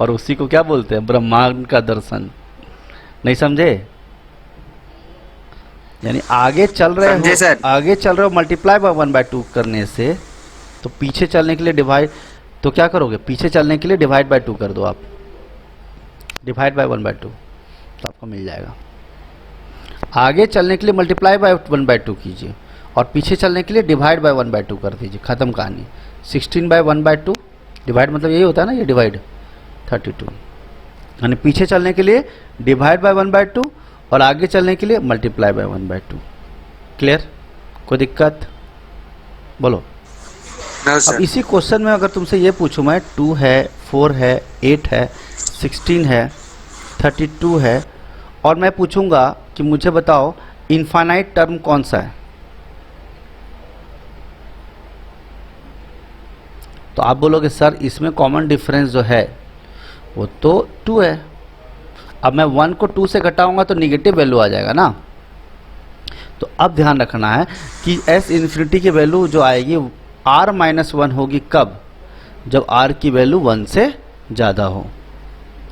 और उसी को क्या बोलते हैं, ब्रह्मांड का दर्शन। नहीं समझे? यानी आगे चल रहे समझे हो, सर। आगे चल रहे हो मल्टीप्लाई बाय 1/2 करने से, तो पीछे चलने के लिए डिवाइड, तो क्या करोगे, पीछे चलने के लिए डिवाइड बाय 2 कर दो आप, डिवाइड बाय 1/2, तो आपको मिल जाएगा। आगे चलने के लिए मल्टीप्लाई बाय 1/2 कीजिए, और पीछे चलने के लिए डिवाइड बाय 1/2 कर दीजिए, खत्म कहानी। 16/1/2 डिवाइड मतलब यही होता है ना, ये डिवाइड 32। यानी पीछे चलने के लिए डिवाइड बाय 1/2 और आगे चलने के लिए मल्टीप्लाई बाय 1/2। क्लियर? कोई दिक्कत? बोलो। नो अब सर। इसी क्वेश्चन में अगर तुमसे ये पूछूं मैं, 2 है, 4 है, 8 है, 16 है, 32 है, और मैं पूछूंगा कि मुझे बताओ इनफाइनाइट टर्म कौन सा है, तो आप बोलोगे सर इसमें कॉमन डिफरेंस जो है वो तो 2 है। अब मैं 1 को 2 से घटाऊंगा तो निगेटिव वैल्यू आ जाएगा ना। तो अब ध्यान रखना है कि एस इन्फिनिटी की वैल्यू जो आएगी r-1 होगी कब, जब r की वैल्यू 1 से ज़्यादा हो।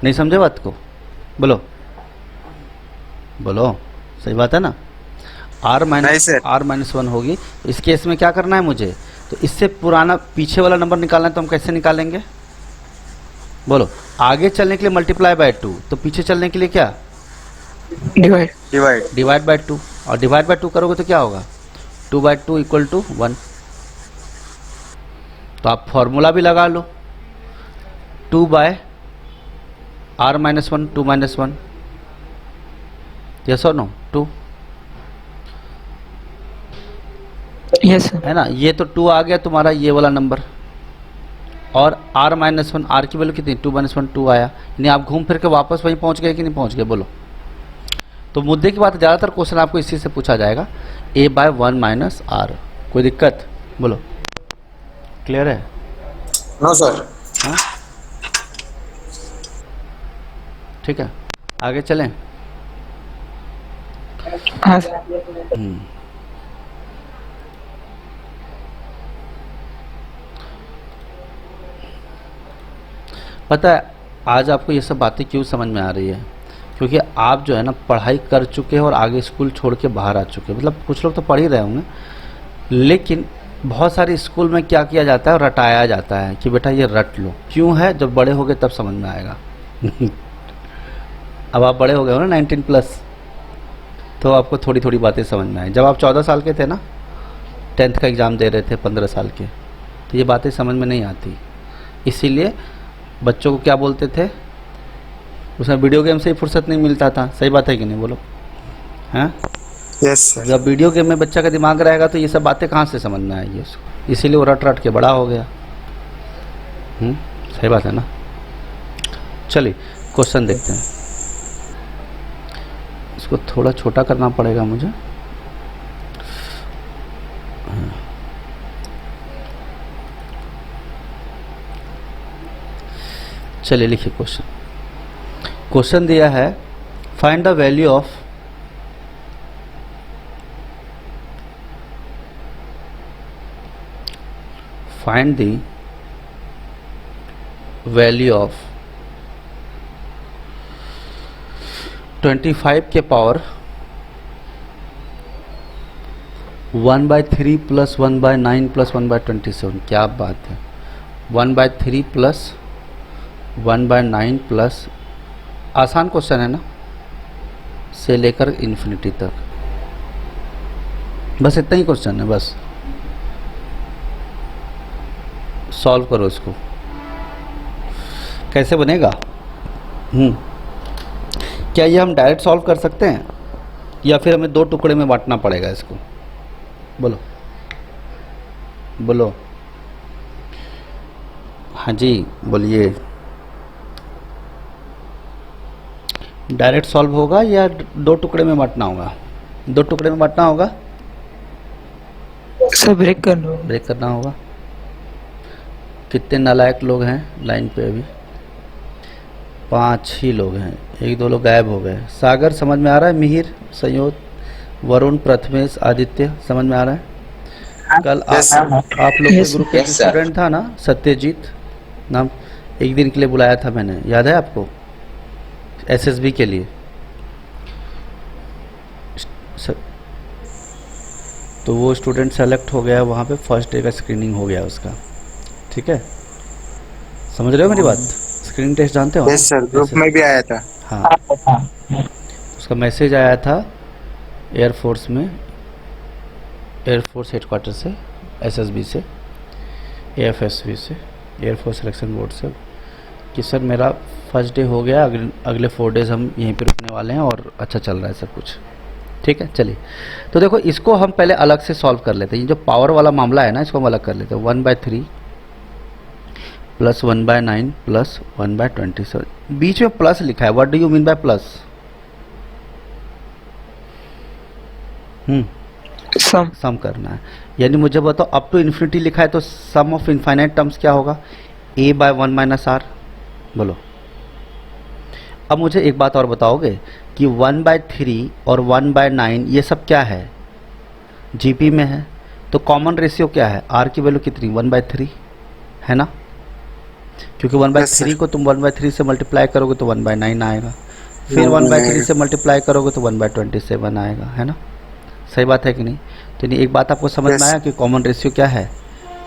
नहीं समझे बात को? बोलो बोलो, सही बात है ना। r-1 होगी। इस केस में क्या करना है मुझे, तो इससे पुराना पीछे वाला नंबर निकालना है, तो हम कैसे निकालेंगे, बोलो। आगे चलने के लिए मल्टीप्लाई बाय 2, तो पीछे चलने के लिए क्या, डिवाइड। डिवाइड बाय 2, और डिवाइड बाय 2 करोगे तो क्या होगा, 2/2 = 1। तो आप फॉर्मूला भी लगा लो, 2/r-1 2 - 1, यस और नो, 2 यस सर। है ना, ये तो 2 आ गया तुम्हारा ये वाला नंबर, और r-1 r की वैल्यू कितनी 2-1 2 आया, यानी आप घूम फिर के वापस वहीं पहुंच गए कि नहीं पहुंच गए, बोलो। तो मुद्दे की बात, ज़्यादातर क्वेश्चन आपको इसी से पूछा जाएगा, a/1 - r। कोई दिक्कत, बोलो, क्लियर है? No sir. हाँ ठीक है, आगे चलें। हाँ सर। पता है आज आपको ये सब बातें क्यों समझ में आ रही है? क्योंकि आप जो है ना पढ़ाई कर चुके हैं और आगे स्कूल छोड़ के बाहर आ चुके हैं। मतलब कुछ लोग तो पढ़ ही रहे होंगे, लेकिन बहुत सारे स्कूल में क्या किया जाता है, रटाया जाता है कि बेटा ये रट लो। क्यों है? जब बड़े हो गए तब समझ में आएगा। अब आप बड़े हो गए हो ना 19+, तो आपको थोड़ी थोड़ी बातें समझ में आई। जब आप 14 साल के थे ना, 10th का एग्ज़ाम दे रहे थे 15 साल के, तो ये बातें समझ में नहीं आती। इसीलिए बच्चों को क्या बोलते थे, उसमें वीडियो गेम से ही फुर्सत नहीं मिलता था। सही बात है कि नहीं, बोलो? हैं? Yes sir. जब वीडियो गेम में बच्चा का दिमाग रहेगा तो ये सब बातें कहाँ से समझ में आएगी उसको, इसीलिए वो रट रट के बड़ा हो गया। सही बात है ना? चलिए क्वेश्चन देखते हैं। इसको थोड़ा छोटा करना पड़ेगा मुझे। चलिए लिखिए क्वेश्चन। क्वेश्चन दिया है, find the value of find the value of 25 के पावर 1/3 + 1/9 + 1/27। क्या बात है, 1/3 + 1/9 प्लस, आसान क्वेश्चन है ना, से लेकर इन्फिनिटी तक, बस इतना ही क्वेश्चन है। बस सॉल्व करो इसको। कैसे बनेगा? क्या ये हम डायरेक्ट सॉल्व कर सकते हैं या फिर हमें 2 टुकड़े में बांटना पड़ेगा इसको? बोलो बोलो। हाँ जी बोलिए। डायरेक्ट सॉल्व होगा या 2 टुकड़े में बांटना होगा? 2 टुकड़े में बांटना होगा। सर ब्रेक कर लो। ब्रेक करना होगा। कितने नालायक लोग हैं लाइन पे? अभी 5 ही लोग हैं, 1-2 लोग गायब हो गए। सागर समझ में आ रहा है? मिहिर, संयोद, वरुण, प्रथमेश, आदित्य समझ में आ रहा है? कल आप लोग के ग्रुप का स्टूडेंट था ना, सत्यजीत नाम, एक दिन के लिए बुलाया था मैंने, याद है आपको? एसएसबी के लिए। तो वो स्टूडेंट सेलेक्ट हो गया, वहाँ पे फर्स्ट डे का स्क्रीनिंग हो गया उसका। ठीक है, समझ रहे हो मेरी बात? स्क्रीनिंग टेस्ट जानते हो? यस सर, ग्रुप में भी आया था। हाँ, उसका मैसेज आया था एयरफोर्स में, एयरफोर्स हेडक्वार्टर से, एसएसबी से, एएफएसबी से, एयरफोर्स सिलेक्शन बोर्ड से, कि सर मेरा फर्स्ट डे हो गया, अगले 4 डेज हम यहीं पे रुकने वाले हैं और अच्छा चल रहा है सब कुछ। ठीक है, चलिए तो देखो इसको हम पहले अलग से सॉल्व कर लेते हैं। ये जो पावर वाला मामला है ना, इसको हम अलग कर लेते हैं। 1/3 + 1/9 + 1/27। बीच में प्लस लिखा है, what do you mean by plus? Sum करना है, यानी मुझे बताओ अप टू इन्फिनिटी लिखा है तो सम ऑफ इनफाइनाइट टर्म्स क्या होगा? a/1 - r। बोलो। अब मुझे एक बात और बताओगे कि 1/3 और 1/9 ये सब क्या है? जीपी में है, तो कॉमन रेशियो क्या है? r की वैल्यू कितनी? 1/3 है ना, क्योंकि 1/3 को तुम 1/3 से मल्टीप्लाई करोगे तो 1/9 आएगा, फिर 1/3 से मल्टीप्लाई करोगे तो 1/27 आएगा, है ना? सही बात है कि नहीं? तो एक बात आपको समझ में आया कि कॉमन रेशियो क्या है?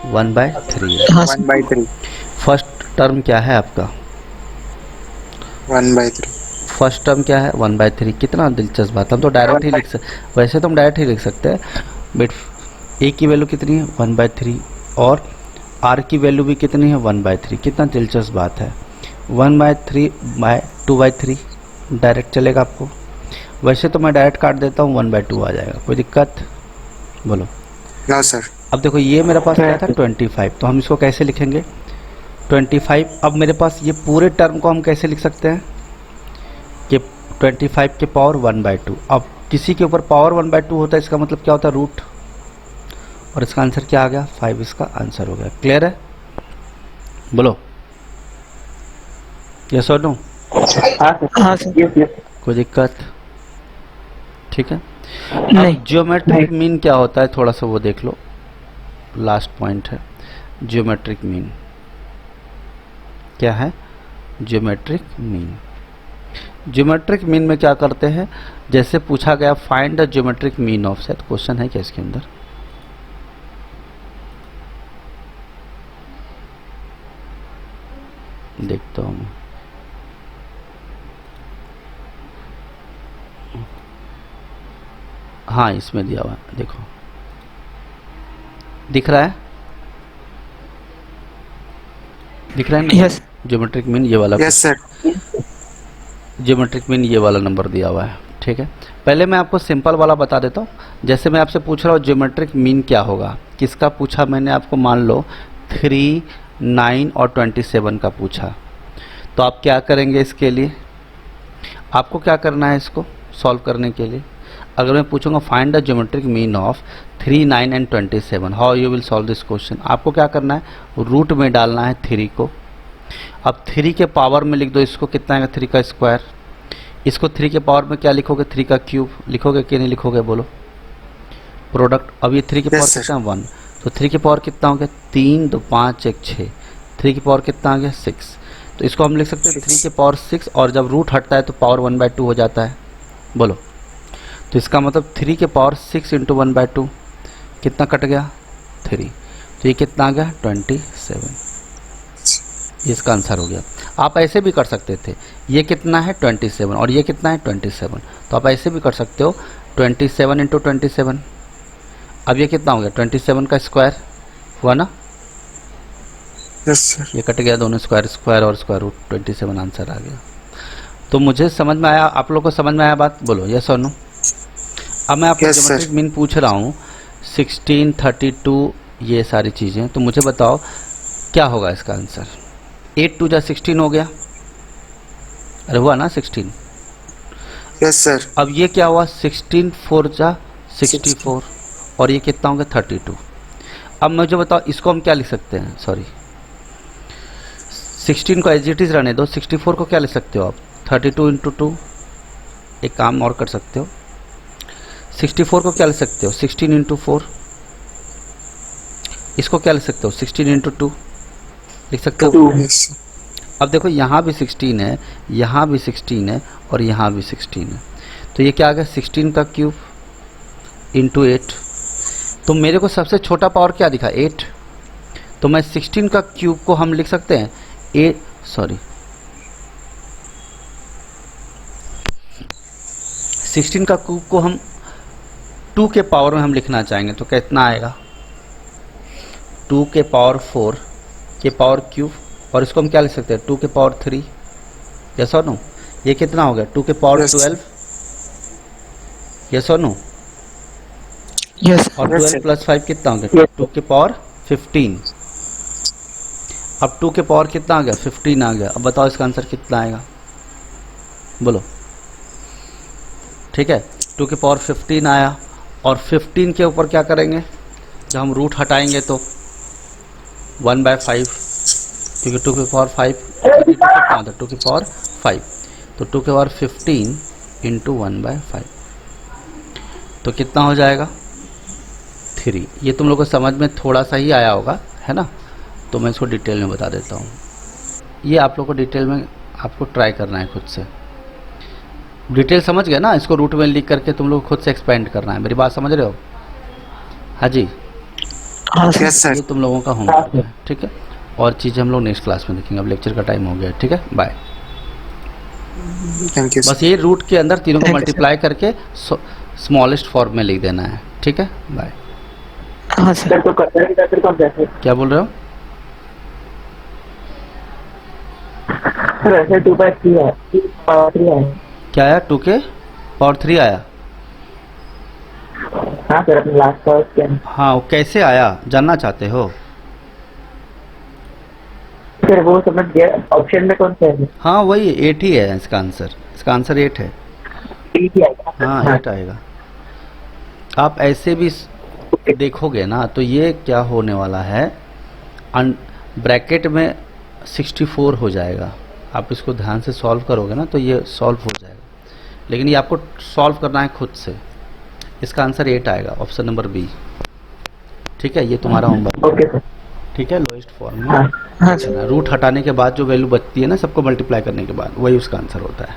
1/3 है। 1/3। फर्स्ट टर्म क्या है आपका? 1/3। फर्स्ट टर्म क्या है? 1/3। कितना दिलचस्प बात। हम तो डायरेक्ट ही लिख सकते, वैसे तो हम डायरेक्ट ही लिख सकते हैं, बट ए की वैल्यू कितनी है? 1/3, और आर की वैल्यू भी कितनी है? 1/3। कितना दिलचस्प बात है। 1/3 / 2/3 डायरेक्ट चलेगा आपको। वैसे तो मैं डायरेक्ट काट देता हूँ, 1/2 आ जाएगा, कोई दिक्कत? बोलो। No, sir. अब देखो ये मेरे पास क्या था 25, तो हम इसको कैसे लिखेंगे 25। अब मेरे पास ये पूरे टर्म को हम कैसे लिख सकते हैं कि 25 के पावर 1/2। अब किसी के ऊपर पावर 1/2 होता है, इसका मतलब क्या होता है रूट, और इसका आंसर क्या आ गया 5, इसका आंसर हो गया। क्लियर है? बोलो यस और नो? हाँ सर। कोई दिक्कत? ठीक है। नहीं। ज्योमेट्रिक मीन क्या होता है थोड़ा सा वो देख लो, लास्ट पॉइंट है ज्योमेट्रिक मीन। क्या है ज्योमेट्रिक मीन? ज्योमेट्रिक मीन में क्या करते हैं, जैसे पूछा गया find the geometric mean of set, question है क्या इसके अंदर? देखता हूँ। हाँ इसमें दिया हुआ है, देखो दिख रहा है, दिख रहा है ना? यस। ज्योमेट्रिक मीन ये वाला, Yes, sir. ज्योमेट्रिक मीन ये वाला नंबर दिया हुआ है। ठीक है, पहले मैं आपको सिंपल वाला बता देता हूँ। जैसे मैं आपसे पूछ रहा हूँ ज्योमेट्रिक मीन क्या होगा, किसका पूछा मैंने आपको, मान लो 3, 9 और 27 का पूछा, तो आप क्या करेंगे इसके लिए, आपको क्या करना है इसको सॉल्व करने के लिए? अगर मैं पूछूंगा find the geometric mean of 3, 9 and 27, how you will solve this question? आपको क्या करना है, रूट में डालना है 3 को। अब 3 के पावर में लिख दो इसको, कितना आएगा 3 का स्क्वायर। इसको 3 के पावर में क्या लिखोगे, 3 का क्यूब लिखोगे कि नहीं लिखोगे, बोलो प्रोडक्ट। अब ये 3 के पावर sir. कितना 1, तो 3 के पावर कितना हो गया 3, 2, 5, 1, 6, 3 की पावर कितना आ गया 6। तो इसको हम लिख सकते हैं 3 के पावर 6, और जब रूट हटता है तो पावर 1/2 हो जाता है, बोलो। तो इसका मतलब 3 के पावर 6 इंटू 1/2 कितना कट गया 3, तो ये कितना आ गया 27, इसका आंसर हो गया। आप ऐसे भी कर सकते थे, ये कितना है 27 और ये कितना है 27, तो आप ऐसे भी कर सकते हो 27 इंटू 27। अब ये कितना हो गया 27 का स्क्वायर हुआ ना, Yes, sir. ये कट गया दोनों, स्क्वायर स्क्वायर और स्क्वायर रूट 27 आंसर आ गया। तो मुझे समझ में आया, आप लोग को समझ में आया बात, बोलो यस और नो? अब मैं आपको Yes, sir. ज्योमेट्रिक मीन पूछ रहा हूँ 16, 32 ये सारी चीज़ें, तो मुझे बताओ क्या होगा इसका आंसर। 8 2 जा 16 हो गया, अरे हुआ ना 16। Yes, sir. अब ये क्या हुआ 16 4 जा 64, और ये कितना हो गया 32। अब मुझे बताओ इसको हम क्या लिख सकते हैं, सॉरी 16 को एज इट इज़ रहने दो, 64 को क्या लिख सकते हो आप 32 इंटू 2, एक काम और कर सकते हो 64 को क्या लिख सकते हो 16 इंटू 4, इसको क्या लिख सकते हो 16 इंटू 2 लिख सकते हो। Yes, sir. अब देखो यहाँ भी 16 है, यहाँ भी 16 है और यहाँ भी 16 है, तो ये क्या आ गया 16 का क्यूब इंटू 8। तो मेरे को सबसे छोटा पावर क्या दिखा 8, तो मैं 16 का क्यूब को हम लिख सकते हैं 16 का क्यूब को हम 2 के पावर में हम लिखना चाहेंगे, तो कितना आएगा 2 के पावर 4 के पावर क्यूब, और इसको हम क्या लिख सकते हैं 2 के पावर 3, यस और नो? ये कितना हो गया 2 के पावर Yes. 12, यस और नो? यस। और Yes, 12 sir. प्लस 5 कितना हो गया 2 के पावर 15। अब 2 के पावर कितना आ गया 15 आ गया। अब बताओ इसका आंसर कितना आएगा, बोलो। ठीक है, 2 के पावर 15 आया, और 15 के ऊपर क्या करेंगे, जब हम रूट हटाएंगे तो 1/5, क्योंकि 2 के पावर 5 कितना होता है 2 के पावर 5, तो 2 के पावर 15 इंटू 1/5, तो कितना हो जाएगा 3। ये तुम लोग को समझ में थोड़ा सा ही आया होगा, है ना? तो मैं इसको डिटेल में बता देता हूँ। ये आप लोग को डिटेल में आपको ट्राई करना है, खुद से डिटेल समझ गए ना? इसको रूट में लिख करके तुम लोग खुद से एक्सपेंड करना है, मेरी बात समझ रहे हो? हाँ जी, हाँ सर। Yes, sir. ये तुम लोगों का होमवर्क है, ठीक है? और चीज़ें हम लोग नेक्स्ट क्लास में देखेंगे। अब लेक्चर का टाइम हो गया, ठीक है, बाय। Thank you, sir. बस ये रूट के अंदर तीनों को Thank you, मल्टीप्लाई करके स्मॉलेस्ट फॉर्म में लिख देना है, ठीक है, बाय। हाँ सर। क्या बोल रहे हो? सर ऐसे 2/3 है, 3 है। क्या है 2 के पावर 3 आया? हाँ सर, अपने लास्ट पावर के हाँ, वो कैसे आया जानना चाहते हो? सर वो समझ गया। ऑप्शन में कौन सा है? हाँ वही 8 ही है इसका आंसर। इसका आंसर 8 है। ठीक ही आएगा। हाँ 8 आएगा। आप ऐसे भी देखोगे ना तो ये क्या होने वाला है, ब्रैकेट में 64 हो जाएगा। आप इसको ध्यान से सॉल्व करोगे ना तो ये सॉल्व हो जाएगा, लेकिन ये आपको सॉल्व करना है खुद से। इसका आंसर 8 आएगा, ऑप्शन नंबर बी। ठीक है, ये तुम्हारा होमवर्क। Okay sir. ठीक है, लोएस्ट फॉर्म हाँ। में हाँ सर। रूट हटाने के बाद जो वैल्यू बचती है ना, सबको मल्टीप्लाई करने के बाद, वही उसका आंसर होता है।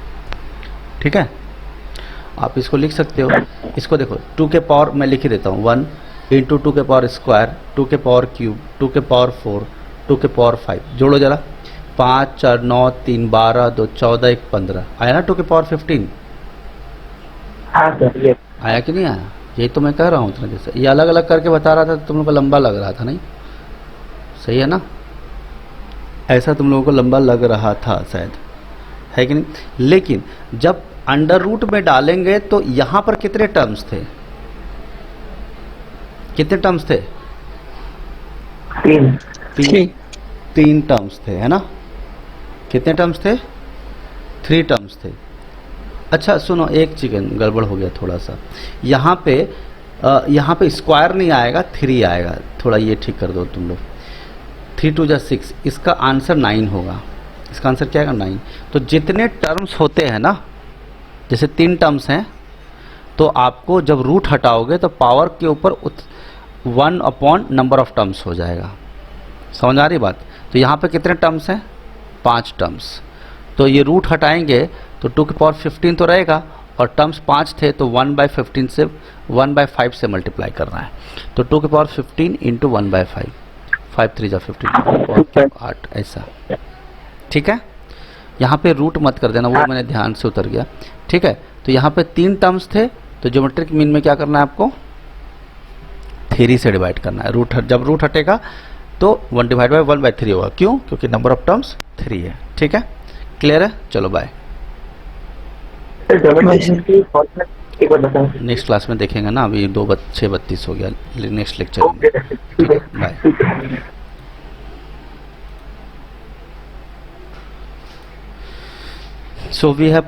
ठीक है, आप इसको लिख सकते हो। इसको देखो, 2 के पावर मैं लिख ही देता हूँ, 1 इंटू 2 के पावर स्क्वायर, 2 के पावर क्यूब, 2 के पावर 4, 2 के पावर 5। जोड़ो जरा, 5 4 9 3 12 2 14 1 15 आया ना 2 के पावर 15? हाँ सर, ये आया कि नहीं आया? यही तो मैं कह रहा हूँ इतना जैसे। ये अलग अलग करके बता रहा था तो तुम लोग को लंबा लग रहा था, नहीं? सही है ना? ऐसा तुम लोगों को लंबा लग रहा था शायद, है कि नहीं? लेकिन जब अंडर रूट में डालेंगे तो यहाँ पर कितने टर्म्स थे? कितने टर्म्स थे? 3। तीन टर्म्स थे, है ना? कितने टर्म्स थे? 3 टर्म्स थे। अच्छा सुनो, एक चिकन गड़बड़ हो गया थोड़ा सा। यहाँ पे स्क्वायर नहीं आएगा, 3 आएगा। थोड़ा ये ठीक कर दो तुम लोग। 3 2 जा 6, इसका आंसर 9 होगा। इसका आंसर क्या आएगा? 9। तो जितने टर्म्स होते हैं ना, जैसे 3 टर्म्स हैं, तो आपको जब रूट हटाओगे तो पावर के ऊपर 1 अपॉन नंबर ऑफ टर्म्स हो जाएगा। समझ आ रही बात? तो यहाँ पे कितने टर्म्स हैं? 5 टर्म्स। तो ये रूट हटाएंगे तो 2 के पावर 15 तो रहेगा, और टर्म्स 5 थे तो 1/15 से 1/5 से मल्टीप्लाई करना है। तो 2 के पावर 15 इंटू 1/5, 5 3 जा 15 8 ऐसा। ठीक है, यहाँ पे रूट मत कर देना, वो मैंने ध्यान से उतर गया। ठीक है, तो यहाँ पे 3 टर्म्स थे, तो ज्योमेट्रिक मीन में क्या करना है आपको? 3 से डिवाइड करना है। जब रूट हटेगा तो 1/1/3 होगा। क्यों? क्योंकि नंबर ऑफ टर्म्स 3 है। ठीक है, क्लियर है? चलो बाय। सर ज्योमेट्री की फॉर्मूला एक बार बताओ। नेक्स्ट क्लास में देखेंगे ना, अभी 6:32 हो गया, नेक्स्ट लेक्चर में। ओके सर, ठीक है। बाय। ठीक है। So we have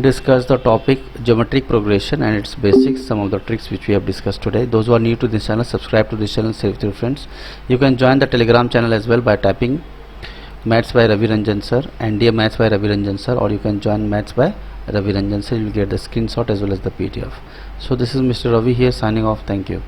discussed the topic geometric progression and its basics, some of the tricks which we have discussed today. Those who are new to this channel, subscribe to this channel, share with your friends. You can join the Telegram channel as well by typing Maths by Ravi Ranjan sir and Dear Maths by Ravi Ranjan sir, or you can join Maths by Ravi Ranjan sir. You will get the screenshot as well as the PDF. So this is Mr. Ravi here signing off. Thank you.